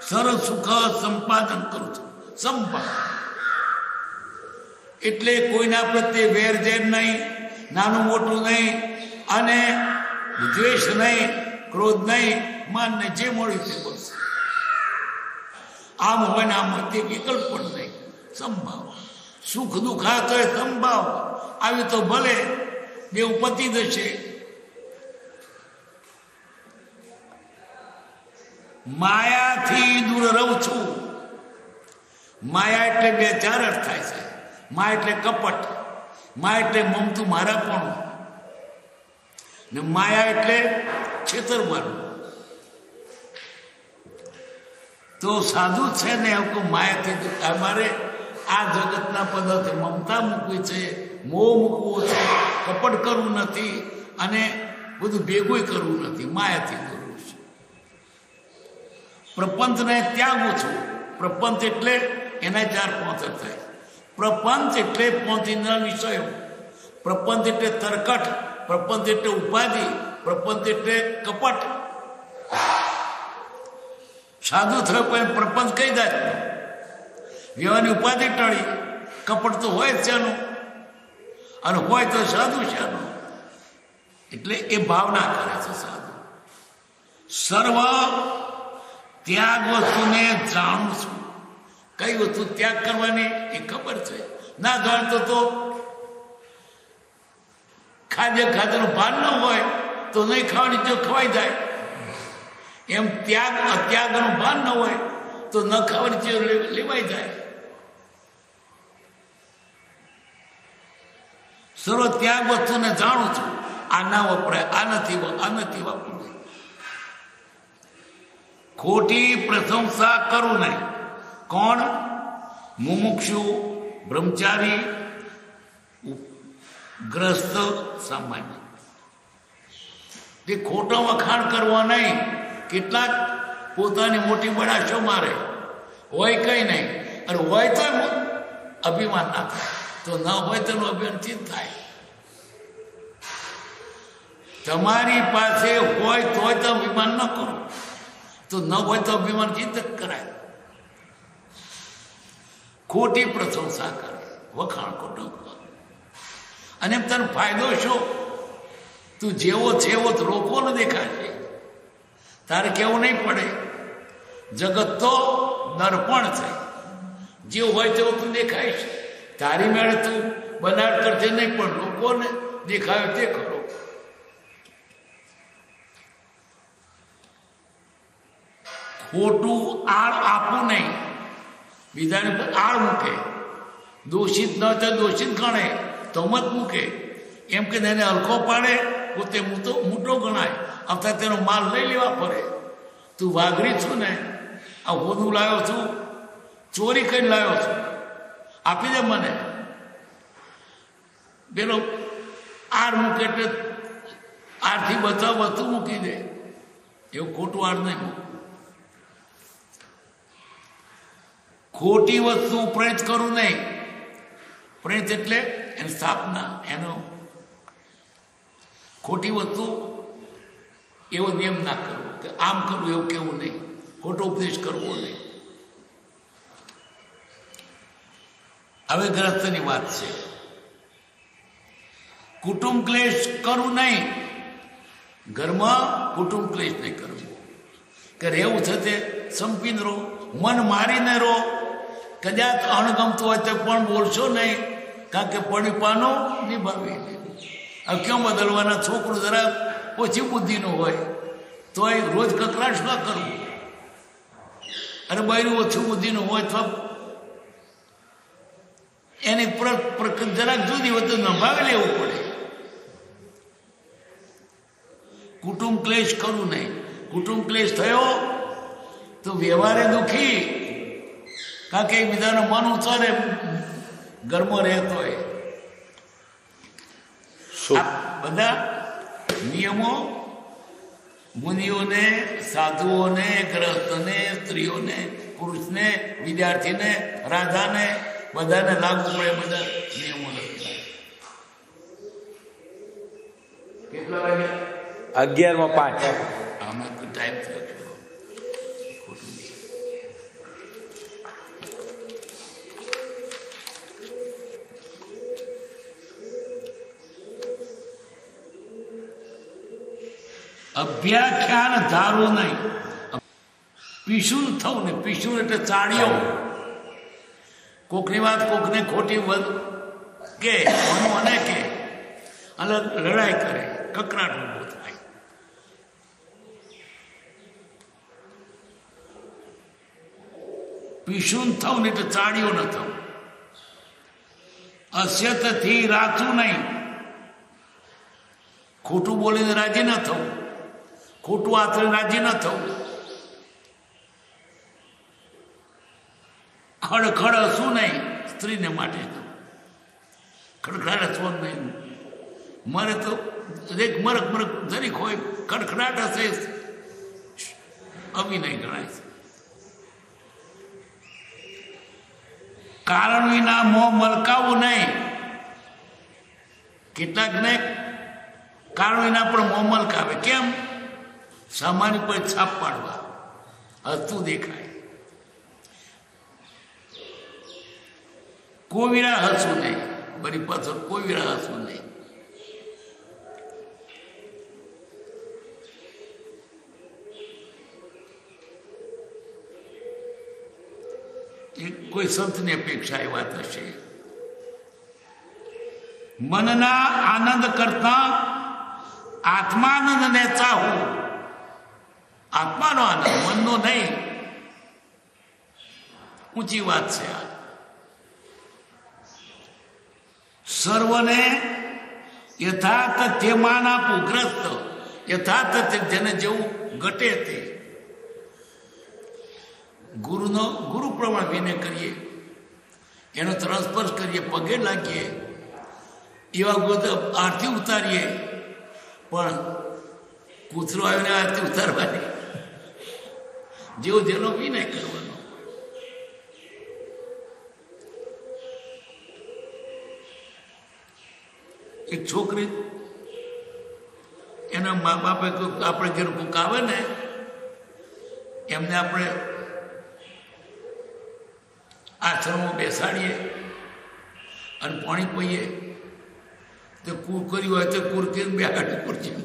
Speaker 1: સર સુખ સંપાદન કરું છું. સંભાવ એટલે કોઈના પ્રત્યે વેર ઝેર નહીં, નાનું મોટું નહીં, અને દ્વેષ નહીં, ક્રોધ નહીં, માન નહીં, જે મળ્યું તે બોલશે. આમ હોય ને આમ હોય તે વિકલ્પ પણ નહીં. સંભાવ. સુખ દુઃખ આવે તો એ સંભાવ. આવી તો ભલે બેઉ પતી જશે. માયાથી દૂર રહું છું. માયા એટલે 2 4 અર્થ થાય છે. માયા એટલે કપટ. મા એટલે મમતું મારા પણ ને માયા એટલે છેતરવાનું. તો સાધુ છે ને એવું માયાથી અમારે આ જગતના પદાર્થે મમતા મૂકવી છે, મોહ મૂકવો છે, કપટ કરવું નથી અને બધું ભેગું કરવું નથી, માયાથી કરવું છે. પ્રપંચને ત્યાગું છું. પ્રપંચ એટલે એના 4 પાંચ થાય. પ્રપંચ એટલે 5 વિષયો. પ્રપંચ એટલે તરકટ. પ્રપંચ એટલે ઉપાધિ. પ્રપંચ એટલે કપટ. સાધુ થયો પણ પ્રપંચ કઈ જાય? વ્યવહારની ઉપાધિ ટળી. કપટ તો હોય જ શેનું, અને હોય તો સાધુ શેનું. એટલે એ ભાવના કરે છે સાધુ. સર્વ ત્યાગ વસ્તુને જાણું છું. કઈ વસ્તુ ત્યાગ કરવાની એ ખબર છે. ના જાણતો તો ખાદ્યનું ભાન ન હોય તો નહીં ખાવાની જો ખવાઈ જાય. એમ ત્યાગ અત્યાગનું ભાન ન હોય તો ન ખાવાની ચીજ લેવાઈ જાય. સર્વ ત્યાગ વસ્તુને જાણું છું. આ ના વપરાય, આ નથી વાપરવું. ખોટી પ્રશંસા કરું નહીં. કોણ? મુમુક્ષુ, બ્રહ્મચારી, ગ્રસ્ત, સામાન્ય. તે ખોટો વખાણ કરવો નહીં. કેટલાક પોતાની મોટી બડાશો મારે, હોય કઈ નહીં, અને હોય તો અભિમાન ના થાય, તો ન હોય તેનું અભિમાન ચિત્ત થાય. તમારી પાસે હોય તોય તો અભિમાન ન કરો, તો ન હોય તો અભિમાન ચિત્ત કરાય. ખોટી પ્રશંસા કરે, વખાણ ખોટો કરે. અને તને ફાયદો શું? તું જેવો છે એવો લોકોને દેખાશે, તારે કેવું નહીં પડે. જગત તો દર્પણ છે, જેવું હોય તેવું તું દેખાય છે. તારી મેળે તું બનાવટ કરશે નહીં, પણ લોકોને દેખાયો તે કરો. ખોટું આળ આપવું નહીં. બીજાને આળ મૂકે, દોષિત ન તો દોષિત ગણે, તમત મૂકે, એમ કે એને હલકો પાડે, પોતે મોટો ગણાય, અથવા તેનો માલ લઈ લેવા પડે. તું વાઘરી છું ને, આ હોદું લાવ્યો છું, ચોરી કરીને લાવ્યો છું, આપી દે મને. પેલો આર મૂકે એટલે આરથી બચાવ વસ્તુ મૂકી દે. એવું ખોટું આર નહીં. ખોટી વસ્તુ પ્રયત્ન કરું નહીં. પ્રયત્ન એટલે એની સ્થાપના, એનો ખોટી વસ્તુ એવો નિયમ ના કરવો કે આમ કરવું એવું કેવું નહીં. ખોટો ઉપદેશ કરવો નહીં. હવે ગ્રસ્તની વાત છે. કુટુંબ ક્લેશ કરવું નહીં. ઘરમાં કુટુંબ ક્લેશ નહીં કરવું. કે રહેવું છે તે સંપીને રહો, મન મારીને રહો. કદાચ અણગમતું હોય તો પણ બોલશો નહીં, કારણ કે પડીપાનું નિભાવી લેવું. હવે કેમ બદલવાના? છોકરું જરા ઓછી બુદ્ધિનું હોય તો એ રોજ કકરાશ ન કરવું, અને બૈરું ઓછું બુદ્ધિનું હોય તો એની જરાક જુદી હોય તો નભાવી લેવું પડે. કુટુંબ ક્લેશ કરવું નહીં. કુટુંબ ક્લેશ થયો તો વ્યવહારે દુઃખી, કારણ કે બીજાનું મન ઉછળે, ઘરમાં રહેતો હોય. બધા નિયમો મુનિઓને, સાધુઓને, ગ્રસ્તને, સ્ત્રીઓને, પુરુષને, વિદ્યાર્થીને, રાજાને, બધાને લાગુ પડે. બધા નિયમો લખેલા. કેટલા વાગ્યા?
Speaker 2: 11:05.
Speaker 1: આમાં ટાઈમ થયો. અભ્યાખ્યાન ધારું નહીં. પીછું થવું ને, પીછું એટલે ચાળીઓ. કોકની વાત કોકને ખોટી કે મને કે, અને લડાઈ કરે, કકરાટ ઉભો થાય. પીછું થવું ને એટલે ચાળીઓ ન થવું. અસત્યથી રાચું નહીં. ખોટું બોલીને રાજી ન થવું, ખોટું આચરીને રાજી ન થવું. ખડખડ હસવું નહીં, સ્ત્રીને માટે ખડખડાટ હસવું નહીં. મારે તો એક મરક મરક જરીક હોય, ખડખડાટ હશે અભિનય ગણાય છે. કારણ વિના મોં મલકાવવું નહીં. કેટલાકને કારણ વિના પણ મોં મલકાવે. કેમ? સામાન્ય પર છાપ પાડવા, હસતું દેખાય. કોઈ વિરા હસવું નહીં, બરી પાછળ કોઈ વિરા હસવું નહીં. કોઈ સંતની અપેક્ષા એ વાત હશે. મનના આનંદ કરતા આત્માનંદને ચાહવું. આત્માનો આનંદ, મનનો નહીં. ઊંચી વાત છે આ. સર્વને યથાર્થ તેમાં આપવું. ગ્રસ્ત યથાર્થ જેને જેવું ઘટે તે ગુરુ પ્રમાણે વિનય કરીએ, એનો તરસ્પર્શ કરીએ, પગે લાગીએ, એવા બધા આરતી ઉતારીએ. પણ કૂતરો આવીને આરતી ઉતારવાની, જેવો જેનો વિનય કરવાનો. એક છોકરી એના મા બાપે આપણે ઘેર કોક આવે ને, એમને આપણે આશ્રમમાં બેસાડીએ અને પાણી પીએ તો કૂર કર્યું હોય તો કૂર કરીને બેહાડી કૂરજી.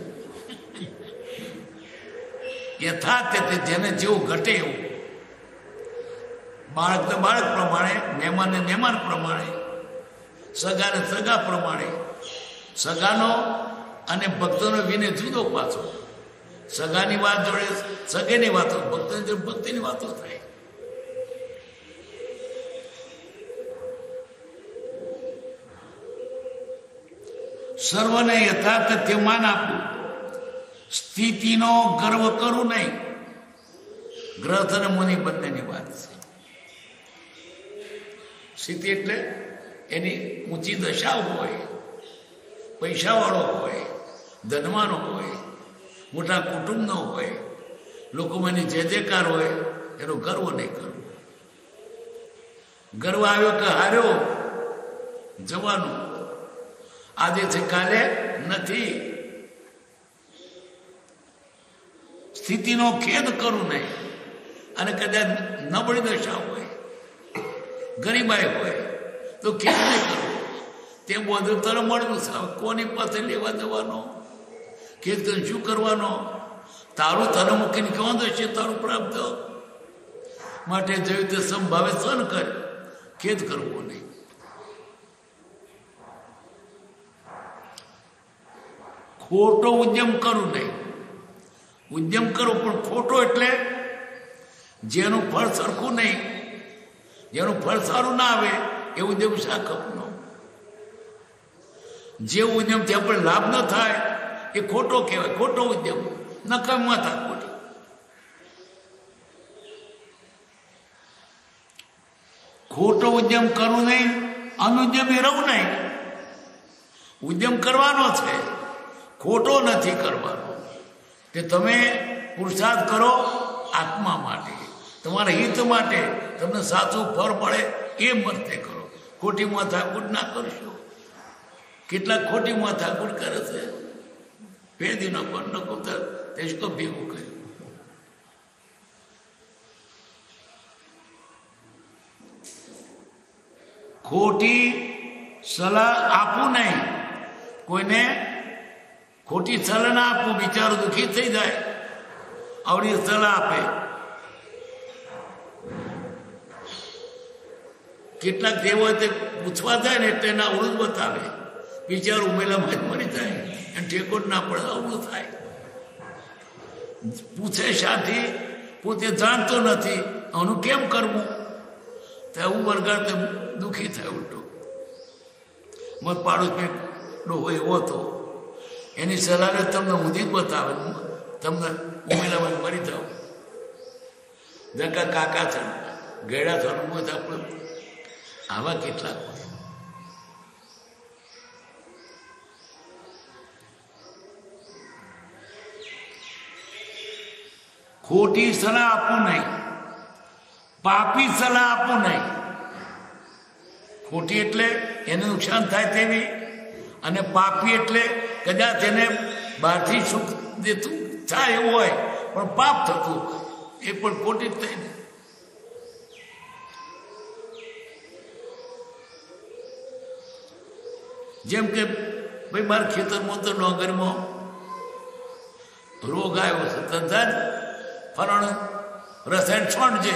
Speaker 1: યથાર્થ જેને જેવું ઘટે એવું. બાળકને બાળક પ્રમાણે, મહેમાનને મહેમાન પ્રમાણે, સગાને સગા પ્રમાણે. સગાનો અને ભક્તોનો વિનય જુદો પાછો. સગાની વાત જોડે સગેની વાતો, ભક્તોની જોડે ભક્તિની વાતો થાય. સર્વને યથાર્થ તે માન આપવું. સ્થિતિનો ગર્વ કરવું નહીં. ગ્રસ્થ અને મુનિ બંનેની વાત છે. સ્થિતિ એટલે એની ઊંચી દશા હોય, પૈસાવાળો હોય, ધનવાનો હોય, મોટા કુટુંબનો હોય, લોકોમાંની જે જયકાર હોય, એનો ગર્વ નહીં કરવો. ગર્વ આવ્યો કે હાર્યો જવાનું, આજે છે કાલે નથી. સ્થિતિનો ખેદ કરવું નહીં. અને કદાચ નબળી દશા હોય, ગરીબાઈ હોય તો ખેદ નહીં કરવો. તે બધું તરફ મળવું છે. કોની પાસે લેવા દેવાનો, ખેદ કરીને શું કરવાનો? તારું તને મૂકીને કેવા દશે તારું પ્રાપ્ત. માટે જોયું તે સંભાવે સહન કર, ખેદ કરવો નહીં. ખોટો ઉદ્યમ કરું નહીં. ઉદ્યમ કરો પણ ખોટો એટલે જેનું ફળ સરખું નહીં, જેનું ફળ સારું ના આવે એ ઉદ્યમ શાખપનો. જે ઉદ્યમથી આપણે લાભ ન થાય એ ખોટો કહેવાય. ખોટો ઉદ્યમ નકામ માથા ખોટી. ખોટો ઉદ્યમ કરવું નહીં, અનુદ્યમી રહું નહીં. ઉદ્યમ કરવાનો છે, ખોટો નથી કરવાનો. કે તમે પુરુષાર્થ કરો આત્મા માટે, તમારા હિત માટે, તમને સાચું ફળ મળે એ મર્તે કરો. ખોટી માથાકૂટ ના કરશો. કેટલાક ખોટી માથાકૂટ કરે છે. પેદીનો પણ નકો તે જ તો ભેગું કર્યું. ખોટી સલાહ આપવું નહીં. કોઈને ખોટી સલાહ ના આપવું, બિચારો દુઃખી થઈ જાય. આવડી સલાહ આપે. કેટલાક દેવો તે પૂછવા જાય ને એટલે એના અવળું બતાવે. બિચારો ઉમેલામાં જ મરી જાય, એને ઠેકો જ ના પડે. અવળું થાય. પૂછે શાથી? પોતે જાણતો નથી. આનું કેમ કરવું? તો આવું વરગાડ દુઃખી થાય ઉલટો. મત પાડોશ ડોહો એવો હતો, એની સલાહને તમને ઊંધી જ બતાવે, તમને ઉમેરામાં મરી જાઓ. જકા કાકા છે, ગેડા થવાનું આપણે આવા કેટલાક હોય. ખોટી સલાહ આપવું નહીં, પાપી સલાહ આપવું નહીં. ખોટી એટલે એને નુકસાન થાય તેવી, અને પાપી એટલે કદાચ એને બહારથી સુખ દેતું થાય એવું હોય પણ પાપ થતું, એ પણ ખોટી જ થઈ ને. જેમ કે ભાઈ મારા ખેતરમાં તો ડોંગરમાં રોગ આવ્યો છે, તરત જ ફલાણું રસાયણ છોડજે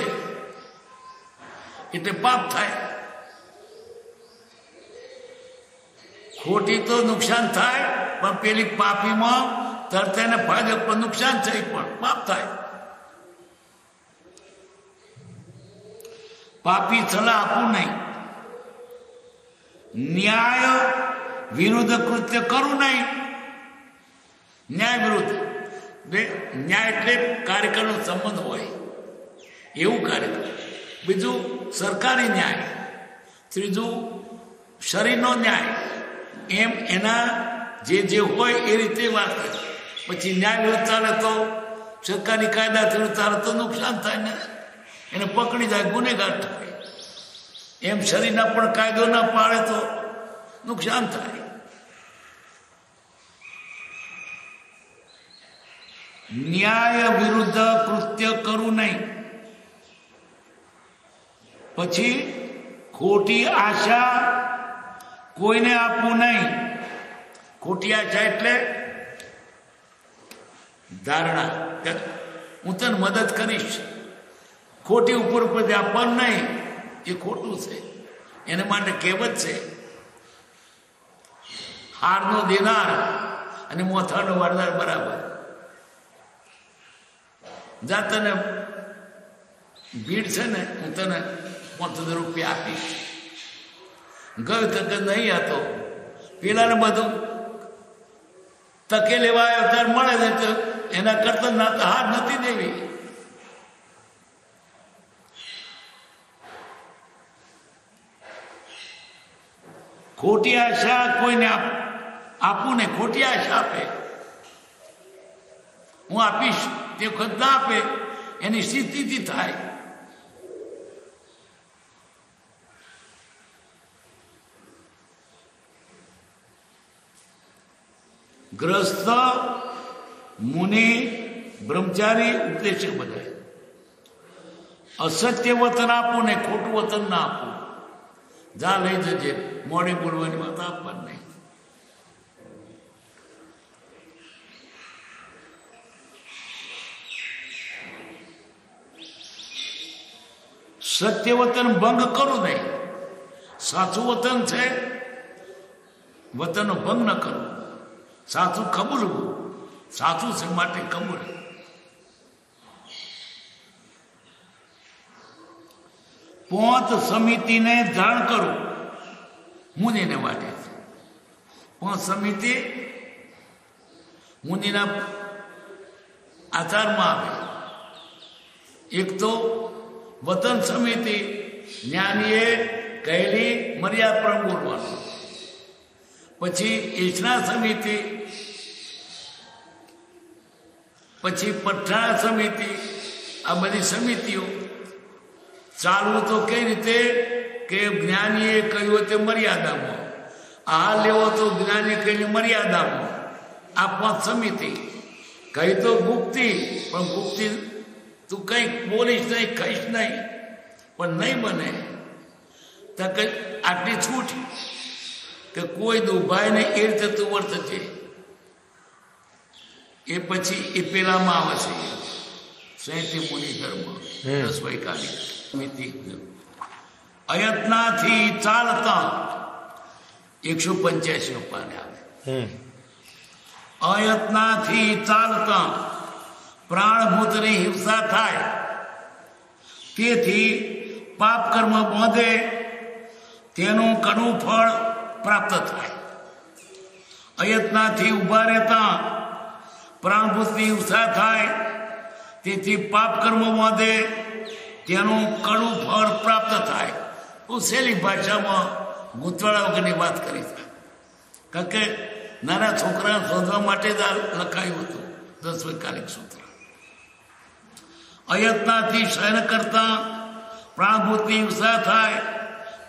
Speaker 1: એટલે પાપ થાય. ખોટી તો નુકસાન થાય, પણ પેલી પાપીમાં તરત એને ફાયદો પણ નુકસાન થાય, પણ પાપ થાય. પાપી સલાહ આપવું નહીં. ન્યાય વિરુદ્ધ કૃત્ય કરવું નહીં. ન્યાય વિરુદ્ધ, ન્યાય એટલે કાર્યકરનો સંબંધ હોય એવું કાર્યકર. બીજું સરકારી ન્યાય, ત્રીજું શરીરનો ન્યાય. એમ એના જે હોય એ રીતે વાત કરે. પછી ન્યાય વિરુદ્ધ ચાલે તો સરકારી કાયદા વિરુદ્ધ ચાલે તો નુકસાન થાય ને, એને પકડી જાય, ગુનેગાર થાય. એમ શરીરના પણ કાયદો ના પાડે તો નુકસાન થાય. ન્યાય વિરુદ્ધ કૃત્ય કરવું નહીં. પછી ખોટી આશા કોઈને આપવું નહીં. ખોટી આશા એટલે ધારણા કે હું તને મદદ કરીશ, ખોટી ઉપર આપવાનું નહીં, એ ખોટું છે. એના માટે કહેવત છે, હારનો દેનાર અને મોથાનો વારદાર બરાબર. જા તને ભીડ છે ને, હું તને 500 રૂપિયા આપીશ. ગયો તકે નહીં આતો પેલાને બધું તકે લેવા આવ્યો ત્યારે મળે છે, તો એના કરતા ના તો હાર નથી દેવી. ખોટી આશા કોઈને આપવું ને. ખોટી આશા આપે, હું આપીશ, તે વખત ના આપે, એની સ્થિતિ થાય. ગ્રસ્ત, મુનિ, બ્રહ્મચારી, ઉપદેશક બધા અસત્ય વતન આપવું ને ખોટું વતન ના આપવું. જા લઈ જજે, મોડી બોલવાની વાત આપવાની નહીં. સત્ય વતન ભંગ કરું નહીં. સાચું વતન છે, વતનનો ભંગ ન કરવો. સાચું કબૂલવું, સાચું છે માટે કબૂલ. પોત સમિતિને જાણ કરું, મુનિને માટે. પોત સમિતિ મુનિના આચારમાં આવે. એક તો વતન સમિતિ, જ્ઞાનીએ કહેલી મર્યાદા પણ બોલવાનું. પછી ઈચ્છના સમિતિ, પછી પઠાણ સમિતિ. આ બધી સમિતિઓ ચાલવું તો કઈ રીતે કે જ્ઞાનીએ કહ્યું તે મર્યાદામાં, આ લેવો તો જ્ઞાનીએ કહીને મર્યાદામાં. આ 5 સમિતિ. કહી તો ગુપ્તી, પણ ગુપ્તી તું કંઈક બોલીશ નહીં, કહીશ નહીં, પણ નહીં બને તો કઈ આટલી છૂટ કે કોઈ દુભાઈને એ રીતે તું વર્તશે. એ પછી એ પેલામાં આવે છે સંહિતા મુનિ ધર્મ રસોઈકારી સમિતિ. અયત્નાથી ચાલતા 185 પાને આવે. અયત્નાથી ચાલતા પ્રાણભૂતની હિંસા થાય, તેથી પાપ કર્મ બાંધે, તેનું કડવું ફળ પ્રાપ્ત થાય. અયત્નાથી ઉભા રહેતા પ્રાણભૂતની ઉત્સાહ થાય, તેથી પાપ કર્મ વધે, તેનું કડું ફળ પ્રાપ્ત થાય. હું સહેલી ભાષામાં ગૂંચવાડા વગરની વાત કરી છે, કારણ કે નાના છોકરા શોધવા માટે જ આ લખાયું હતું 10 વૈકાલિક સૂત્ર. અયત્નાથી શયન કરતા પ્રાણભૂતની ઉત્સાહ થાય,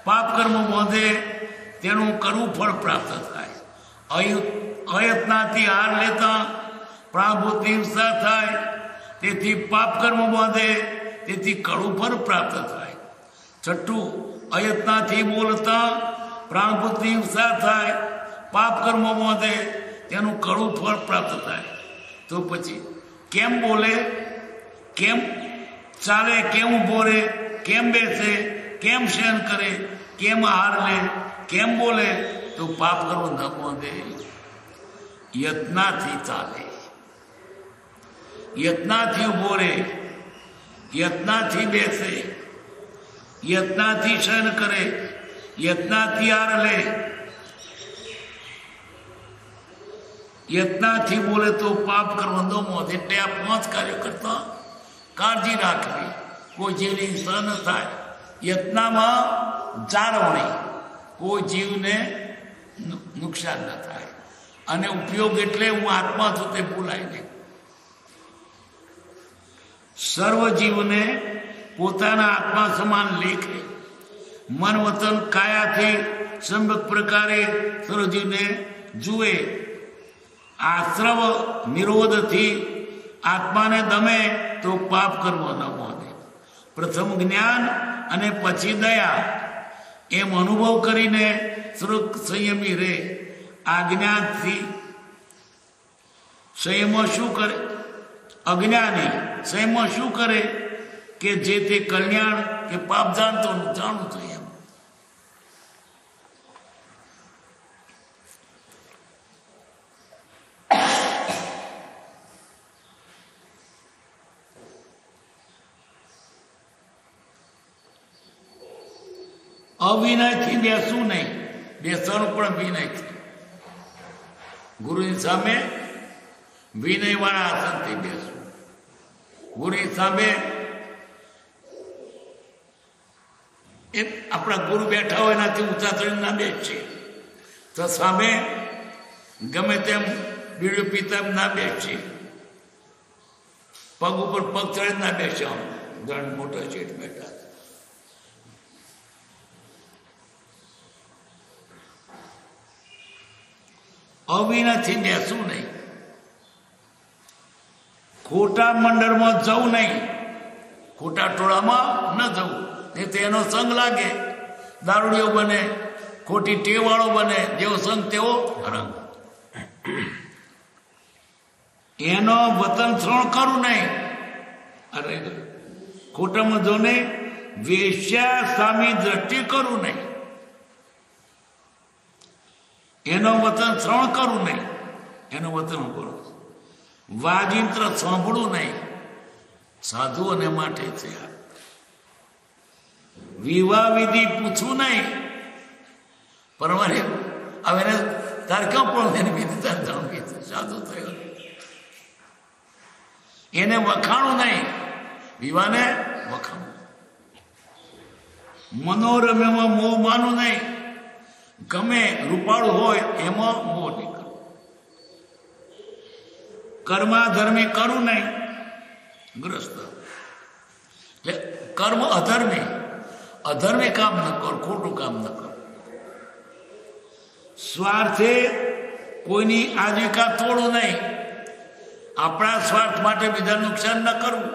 Speaker 1: પાપ કર્મ વધે, તેનું કડવું ફળ પ્રાપ્ત થાય. અયત્નાથી આહાર લેતા પ્રાણભૂતની ઉત્સાહ થાય, તેથી પાપ કર્મ વધે, તેથી કડવું ફળ પ્રાપ્ત થાય. છઠ્ઠું, અયત્નાથી બોલતા પ્રાણભૂતની ઉત્સાહ થાય, પાપ કર્મ વધે, તેનું કડવું ફળ પ્રાપ્ત થાય. તો પછી કેમ બોલે, કેમ ચાલે, કેમ ઉભો રહે, કેમ બેસે, કેમ શયન કરે, કેમ આહાર લે, કેમ બોલે, તો પાપ કરવો ન વધે. યત્નાથી ચાલે, યત્નાથી ઉભો રહે, યત્નાથી બેસે, યત્નાથી શયન કરે, યત્નાથી આહાર લે, યત્નાથી બોલે તો પાપ કરવો ન વધે. એટલે આ 5 કાર્યો કરતા કાળજી રાખવી, કોઈ જીવની હિંસા ન થાય. યત્નામાં જાળવણી, કોઈ જીવને નુકસાન ન થાય. અને ઉપયોગ એટલે હું આત્મા છું તે ભૂલાય નહીં. સર્વ જીવને પોતાના આત્મા સમાન લેખે, મન વતન કાયાથી સમ્યક પ્રકારે સર્વજીવને જુએ. આશ્રવ નિરોધથી આત્માને દમે તો પાપ કરવો ન વધે. પ્રથમ જ્ઞાન અને પછી દયા, એમ અનુભવ કરીને સંયમી રહે. આજ્ઞાથી સંયમમાં શું કરે? અજ્ઞાની સંયમમાં શું કરે કે જે તે કલ્યાણ કે પાપ જાણવું જોઈએ. અવિનયથી બેસવું નહીં, બેસવાનું પણ વિનયથી. ગુરુની સામે વિનયવાળા આસનથી બેસવું. ગુરુની સામે એ આપણા ગુરુ બેઠા હોય એનાથી ઊંચા ચડીને ના બેસશે. તો સામે ગમે તેમ બીડું પીતા ના બેસશે. પગ ઉપર પગ ચડે ના બેસે. ઘણ મોટા શેઠ બેઠા. અવિનયથી બેસવું નહીં. ખોટા મંડળમાં જવું નહીં, ખોટા ટોળામાં ન જવું. નહીં તો એનો સંગ લાગે, દારૂડિયો બને, ખોટી ટેવાળો બને. જેવો સંગ તેવો રંગ. એનો વતન શ્રવણ કરવું નહીં. અરે ખોટામાં જો નહીં, વેશ્યા સામી દ્રષ્ટિ કરવું નહીં. એનો વતન શ્રવણ કરવું નહીં, એનું વતન કરવું. વાજિંત્ર સાંભળવું નહીં, સાધુઓને માટે છે. વિવાહ વિધિ પૂછવું નહીં. પરમારે હવે તાર ક્યાં પણ એની વિધિ તાર જાણવી સાધુ થયો. એને વખાણું નહીં, વિવાહને વખાણું. મનોરમ્યમાં મોહ માનવું નહીં. ગમે રૂપાળું હોય એમાં મોહ નહીં કરવો. કર્માધર્મી કરવું નહીં. ગ્રસ્ત એટલે કર્મ અધર્મી, અધર્મી કામ ન કરો, ખોટું કામ ન કરો. સ્વાર્થે કોઈની આજીવિકા તોડવું નહીં. આપણા સ્વાર્થ માટે બીજા નુકસાન ન કરવું.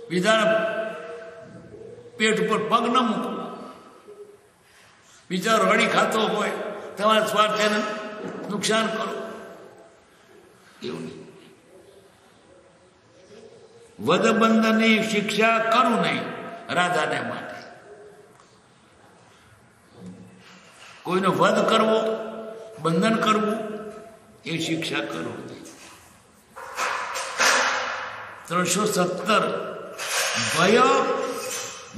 Speaker 1: બીજાના પેટ ઉપર પગ ન મૂકવું. બીજા રડી ખાતો હોય, તમારા સ્વાર્થ એને નુકસાન કરો, એવું નહીં. વધબંધનની શિક્ષા કરું નહીં રાધાને માટે. કોઈનો વધ કરવો, બંધન કરવું એ શિક્ષા કરવું નહીં. 317 ભય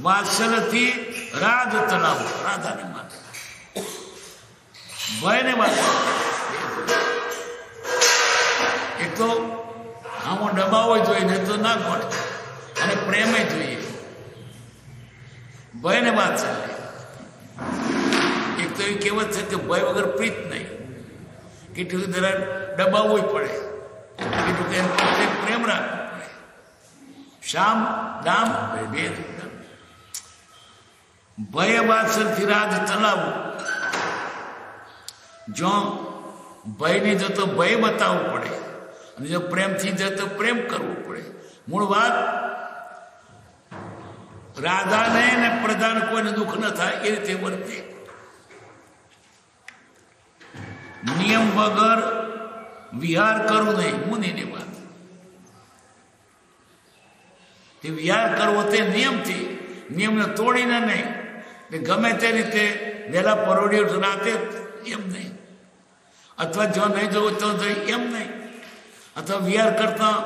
Speaker 1: વાત્સલ્યથી રાગ ચલાવો રાધાને માટે. ભય ને વાત એક તો આમાં દબાવો જોઈએ ને તો ના પડે અને પ્રેમ જોઈએ. ભય ને વાત ચાલે. એક તો એ કહેવત છે કે ભય વગર પ્રીત નહીં. કેટલું જરા દબાવવું પડે, કેટલું કે પ્રેમ રાખવો પડે. શામ દામ ભેદ ભય વાત્સલ્યથી રાજ ચલાવવું. જો ભયની જતો ભય બતાવવું પડે અને જો પ્રેમથી જતો પ્રેમ કરવું પડે. મૂળ વાત રાધાને ને પ્રધાન કોઈને દુઃખ ન થાય એ રીતે વર્તે. નિયમ વગર વિહાર કરવું નહીં. મુનિની વાત તે વિહાર કરવો તે નિયમથી, નિયમને તોડીને નહીં. ગમે તે રીતે વહેલા પરોઢિયું રાતે એમ નહીં, અથવા જો નહીં જવું તો એમ નહીં, અથવા વિહાર કરતા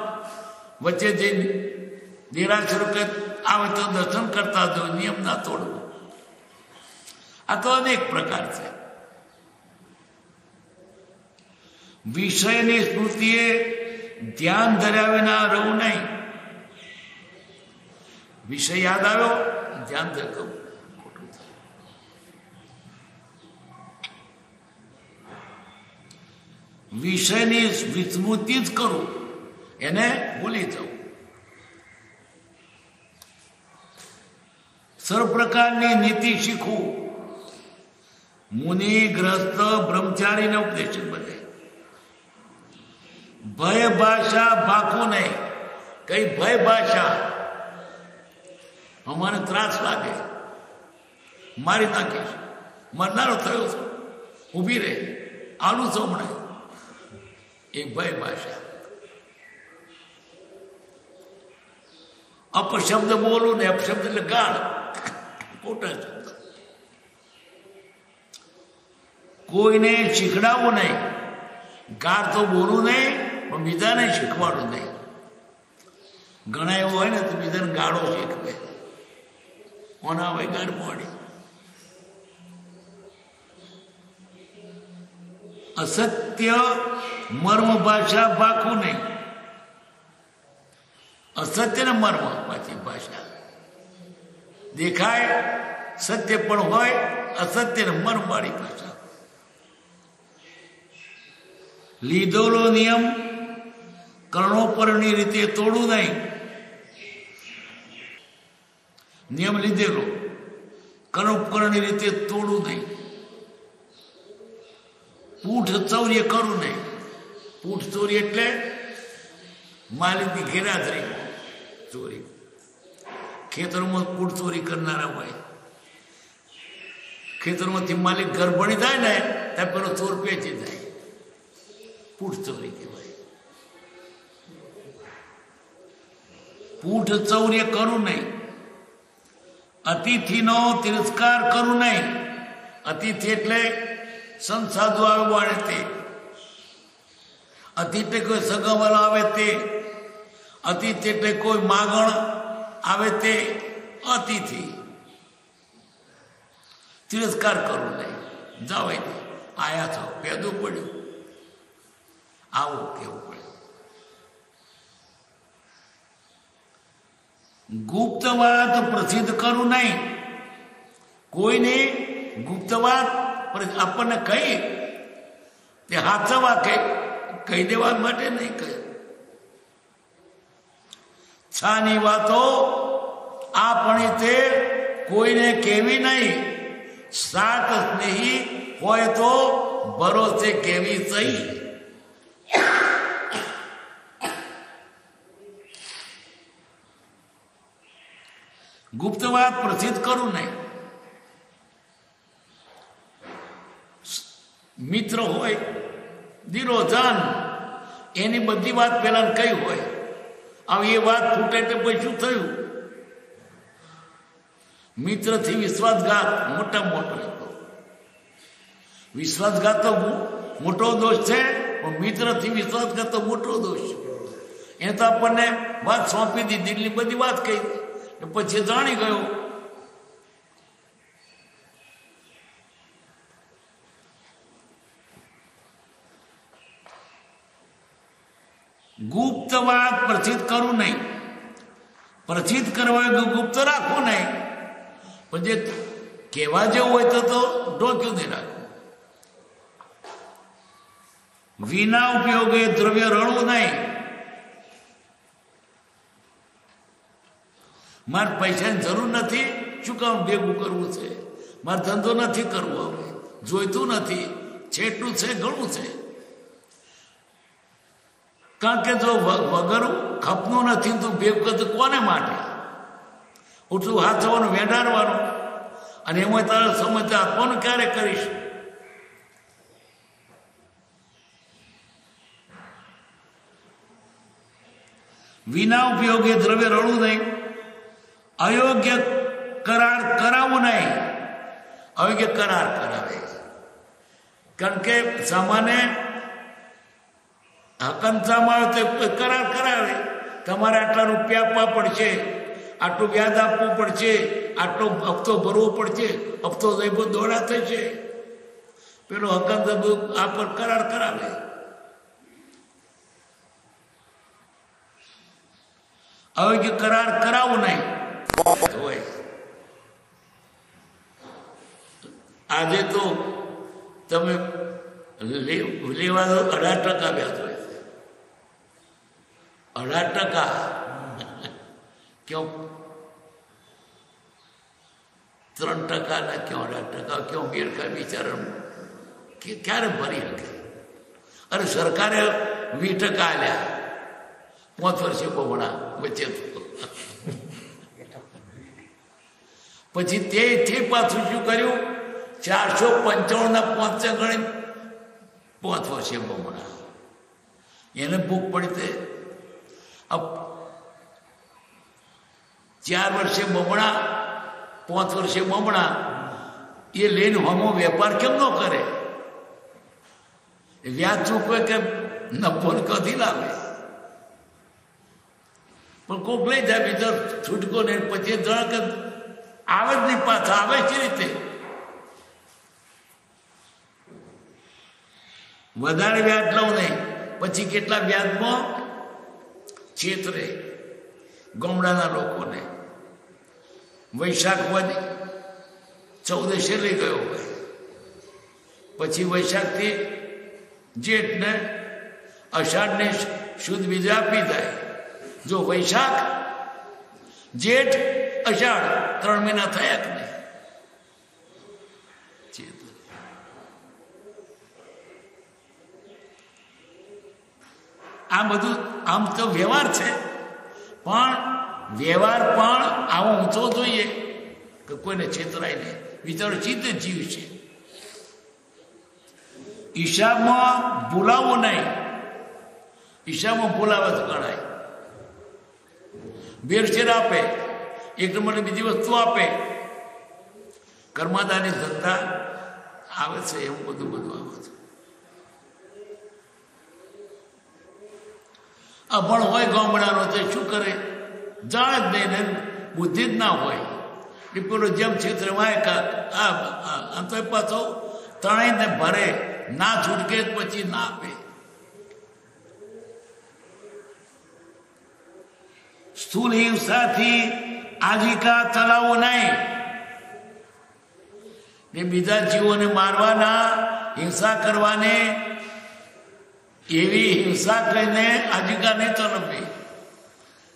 Speaker 1: વચ્ચે જે દેરાસર આવે તો દર્શન કરતા જો નિયમ ના તોડવું. આ તો અનેક પ્રકાર છે. વિષયની સ્મૃતિએ ધ્યાન ધર્યા વિના રહું નહીં. વિષય યાદ આવ્યો, ધ્યાન ધરવું ખોટું થાય. વિષયની વિસ્મૃતિ જ કરું, એને ભૂલી જવું. સર્વ પ્રકારની નીતિ શીખવું. મુનિ ગ્રસ્ત બ્રહ્મચારીને ઉપદેશ બધે. ભય ભાષા ભાખું નહીં. કઈ ભય ભાષા અમારે ત્રાસ લાગે, મારી નાખીશ, મરનારો થયો છું, ઊભી રહે, આલુ સોમણે, એ ભય ભાષા. અપશબ્દ બોલું ને અપશબ્દ એટલે ગાળ, ખોટા શબ્દ. કોઈને શીખડાવવું નહીં. ગાળ તો બોલવું નહીં, પણ બીજાને શીખવાડવું નહીં. ઘણા એવું હોય ને તો બીજાને ગાળો શીખવે, કોના હોય ગાળ મોડી. અસત્ય મર્મ ભાષા ભાખું નહીં. અસત્ય ને મર્મ પાછી ભાષા દેખાય, સત્ય પણ હોય, અસત્ય ને મર્મ વાળી ભાષા. લીધેલો નિયમ કર્ણોપરની રીતે તોડવું નહીં. નિયમ લીધેલો કર્ણોપરની રીતે તોડવું નહીં. પૂઠ ચૌર્ય કરવું નહીં. પૂઠ ચોરી એટલે માલિકની ગેરહાજરી ચોરી. ખેતરોમાં પૂઠ ચોરી કરનારા હોય. ખેતરમાંથી માલિક ઘર ભણી થાય ને ત્યાં પેલો ચોર પેચી જાય. પૂઠ ચોરી કહેવાય. પૂઠ ચૌર્ય કરવું નહીં. અતિથિનો તિરસ્કાર કરવું નહીં. અતિથિ એટલે સંત સાધુ આવે વાળે તે. અતિથિ એટલે કોઈ સગાવાળો આવે તે. અતિથિ એટલે કોઈ માગણ આવે તે અતિથિ. તિરસ્કાર કરવું નહીં. જાવ આયા છો, પેદું પડ્યું, આવું કેવું પડે. ગુપ્ત વાત પ્રસિદ્ધ કરવું નહીં. કોઈને ગુપ્ત વાત આપણને કહી તે હાથવા કહી દેવા માટે નહીં કહે. છાની વાતો આપણી તે કોઈને કેવી નહીં. સાત સ્નેહી હોય તો ભરોસે કેવી સહી. ગુપ્ત વાત પ્રસિદ્ધ કરું નહીં. મિત્ર હોય દિરોજાન, એની બધી વાત પેલા કઈ હોય. હવે એ વાત ફૂટે એટલે પછી શું થયું? મિત્રથી વિશ્વાસઘાત મોટા મોટો. વિશ્વાસઘાત તો મોટો દોષ છે, પણ મિત્રથી વિશ્વાસઘાત તો મોટો દોષ છે. એ તો આપણને વાત સોંપી દીધી, એટલી બધી વાત કહી, પછી જાણી ગયો. ગુપ્ત વાત પ્રસિદ્ધ કરવું નહીં, પ્રસિદ્ધ કરવા ગુપ્ત રાખવું નહીં, પણ જે કહેવા જેવું હોય તો ઢોક્યું નહીં રાખવું. વિના ઉપયોગે દ્રવ્ય રળવું નહીં. મારે પૈસાની જરૂર નથી, શું કામ ભેગું કરવું છે, મારે ધંધો નથી કરવો, હવે જોઈતું નથી, છેટલું છે ઘણું છે. કારણ કે જો વગર ખપનું નથી તું ભેગું કરતું કોને માટે? ઉઠું હાથ થવાનું વેડારવાનું, અને એમાં તારે સમજ આપવાનું ક્યારે કરીશ? વિના ઉપયોગે દ્રવ્ય રળવું નહીં. અયોગ્ય કરાર કરાવવું નહીં. અયોગ્ય કરાર કરાવે, કારણ કે સામાન્ય હકંસામાં આવે તો કરાર કરાવે. તમારે આટલા રૂપિયા આપવા પડશે, આટલું વ્યાજ આપવું પડશે, આટલો હપ્તો ભરવો પડશે, હપ્તો દોડા થશે. પેલો હકંસા આ પર કરાર કરાવે. અયોગ્ય કરાર કરાવવું નહીં. આજે તો તમે લેવા દો 18% વ્યાજ હોય છે. 18% ક્यों 3% ના ક્યાં 18%? ક્यों બેરકા બિચારા ક્યારે ભરી શકે? અરે સરકારે 20% આલ્યા 5 વર્ષે બમણા વચ્ચે. પછી તે પાછું શું કર્યું? 495 ના 5 ગણી 5 વર્ષે બમણા. એને ભૂખ પડી તે 4 વર્ષે બમણા 5 વર્ષે બમણા. એ લઈને હમો વેપાર કેમ ન કરે? વ્યાજ ચૂકવે કે નફો કદી લાવે? પણ કોક લઈ જાય, બીજો છૂટકો ને પછી જણ કે આવે જ નહીં, પાછા આવે છે રીતે. વધારે વ્યાજ લઉં નહીં, પછી કેટલા વ્યાજમાં છેતરે ગામડાના લોકોને. વૈશાખ વધ 14 લઈ ગયો હોય, પછી વૈશાખથી જેઠ ને અષાઢ ને શુદ્ધ બીજ આપી જાય. જો વૈશાખ જેઠ અષાઢ 3 મહિના થયા કે નહીં? આ બધું આમ તો વ્યવહાર છે, પણ વ્યવહાર પણ આવો ઊંચો જોઈએ કે કોઈને છેતરાય નહીં. વિચારો ચિત્ત જીવ છે. હિસાબમાં ભૂલાવવું નહીં. હિસાબમાં ભૂલાવે તો ગણાય. ભેળસેળ આપે, એક નંબરની બીજી વસ્તુ આપે, કર્માદાની ધંધા આવે છે, એવું બધું આવે છે. અભણ હોય ગામડાનો તે શું કરે? જાણે જ નહીં, ને બુદ્ધિ જ ના હોય. એ પેલો જેમ ક્ષેત્ર વાય તો પાછો તણાઈને ભરે, ના છૂટકે પછી ના આપે. સ્થૂલ હિંસાથી આજીવિકા ચલાવવો નહીં. ને બીજા જીવોને મારવાના, હિંસા કરવાને, એવી હિંસા કરીને આજીવિકા નહીં ચલાવવી.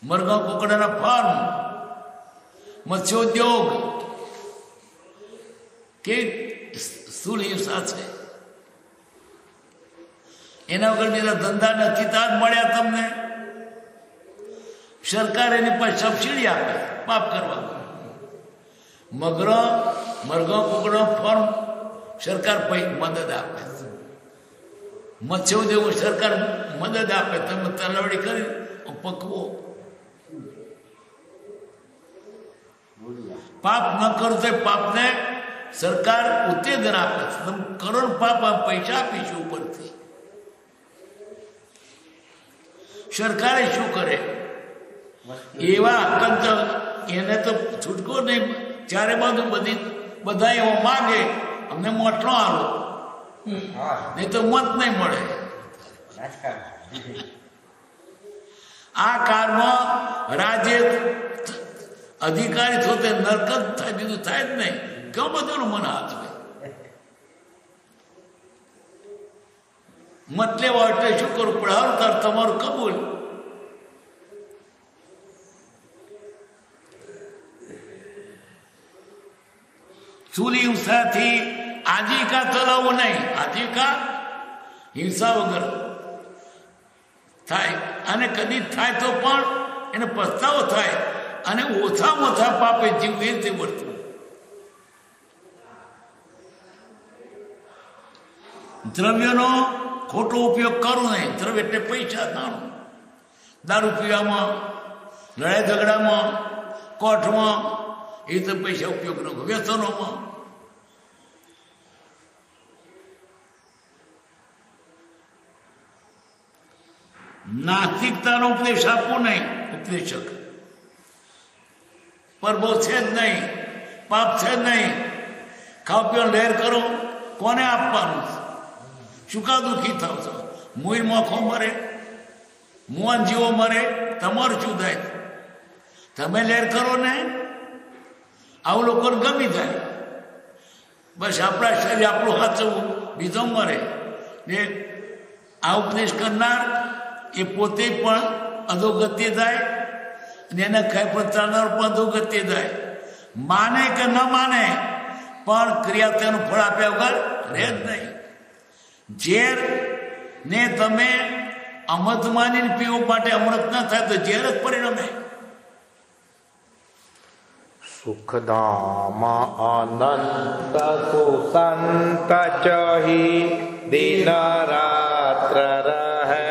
Speaker 1: મરઘા કુકડાના ફાર્મ, મત્સ્યોદ્યોગ કે સ્થૂલ હિંસા છે. એના વગર બીજા ધંધા નથી. તાજ મળ્યા તમને. સરકાર એની પર સબસિડી આપે પાપ કરવા. મરઘા કુકડા ફાર્મ સરકાર મદદ આપે. મત્સ્યોદ્યોગ સરકાર મદદ આપે. તમે તલાવડી કરી પકવો. પાપ ન કરો તો પાપને સરકાર ઉત્તેજન આપે. તમે કરો પાપ, પૈસા આપીશું ઉપરથી. સરકારે શું કરે? એવા હકંત એને તો છૂટકો નહીં. ચારે બાજુ બધા એવો માગે, અમને મોટલો આલો, નહીં તો મત નહીં મળે. આ કાળમાં રાજ્ય અધિકારી થતો નરક જ થાય, બીજું થાય જ નહીં. કેવું બધું મન હાથ હોય મત લેવા એટલે શું કરવું પડે? હર તાર તમારું કબૂલ. ચૂલી હિંસાથી આજીવિકા ચલાવવું નહીં. આજીવિકા હિંસા વગર થાય, અને કદી થાય તો પણ એને પસ્તાવો થાય, અને ઓછામાં ઓછા પાપે જીવવું એ રીતે વર્તવું. દ્રવ્યનો ખોટો ઉપયોગ કરવો નહીં. દ્રવ્ય એટલે પૈસા નાણું. દારૂ પીવામાં, લડાઈ ઝઘડામાં, કોર્ટમાં એ તો પૈસા ઉપયોગ ન કરો. વ્યસનોમાં નાસ્તિકતાનો ઉપદેશ આપવો નહીં. ઉપદેશક પર બહુ છે જ નહીં, પાપ છે જ નહીં. ખાવ પીઓ લહેર કરો, કોને આપવાનું? શું કા દુઃખી થાવ છો? મુઈ મોખો મરે, મુઆન જીવો મરે, તમારું શું થાય? તમે લહેર કરો ને, આવું લોકોને ગમી જાય. બસ આપણા શરીર આપણું હાચવું, બીજો મરે. ને આ ઉપદેશ કરનાર એ પોતે પણ અધોગતિ જાય, અને એને ખાઈ પ્રચારનાર પણ અધોગતિ જાય. માને કે ન માને, પણ ક્રિયા તેનું ફળ આપ્યા વગર રહે જ નહીં. ઝેર ને તમે અમૃત માનીને પીવા માટે અમૃત ના થાય તો ઝેર જ પરિણમે.
Speaker 2: સુખધામ અનંત સુસંત ચહી દિન રાત્ર રહે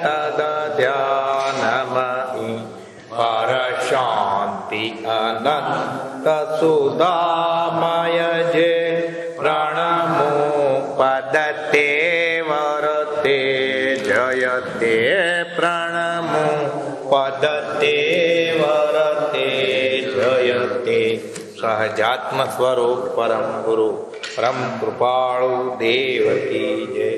Speaker 2: તદ ધ્યાનમહી પર શાંતિ અનંત સુદામય જે પ્રણમો પદતે વરતે જયતે પ્રણમો પદતે વરતે જયતે. સહજાત્મ સ્વરૂપ પરમ ગુરુ પરમ કૃપાળુ દેવ કી જય.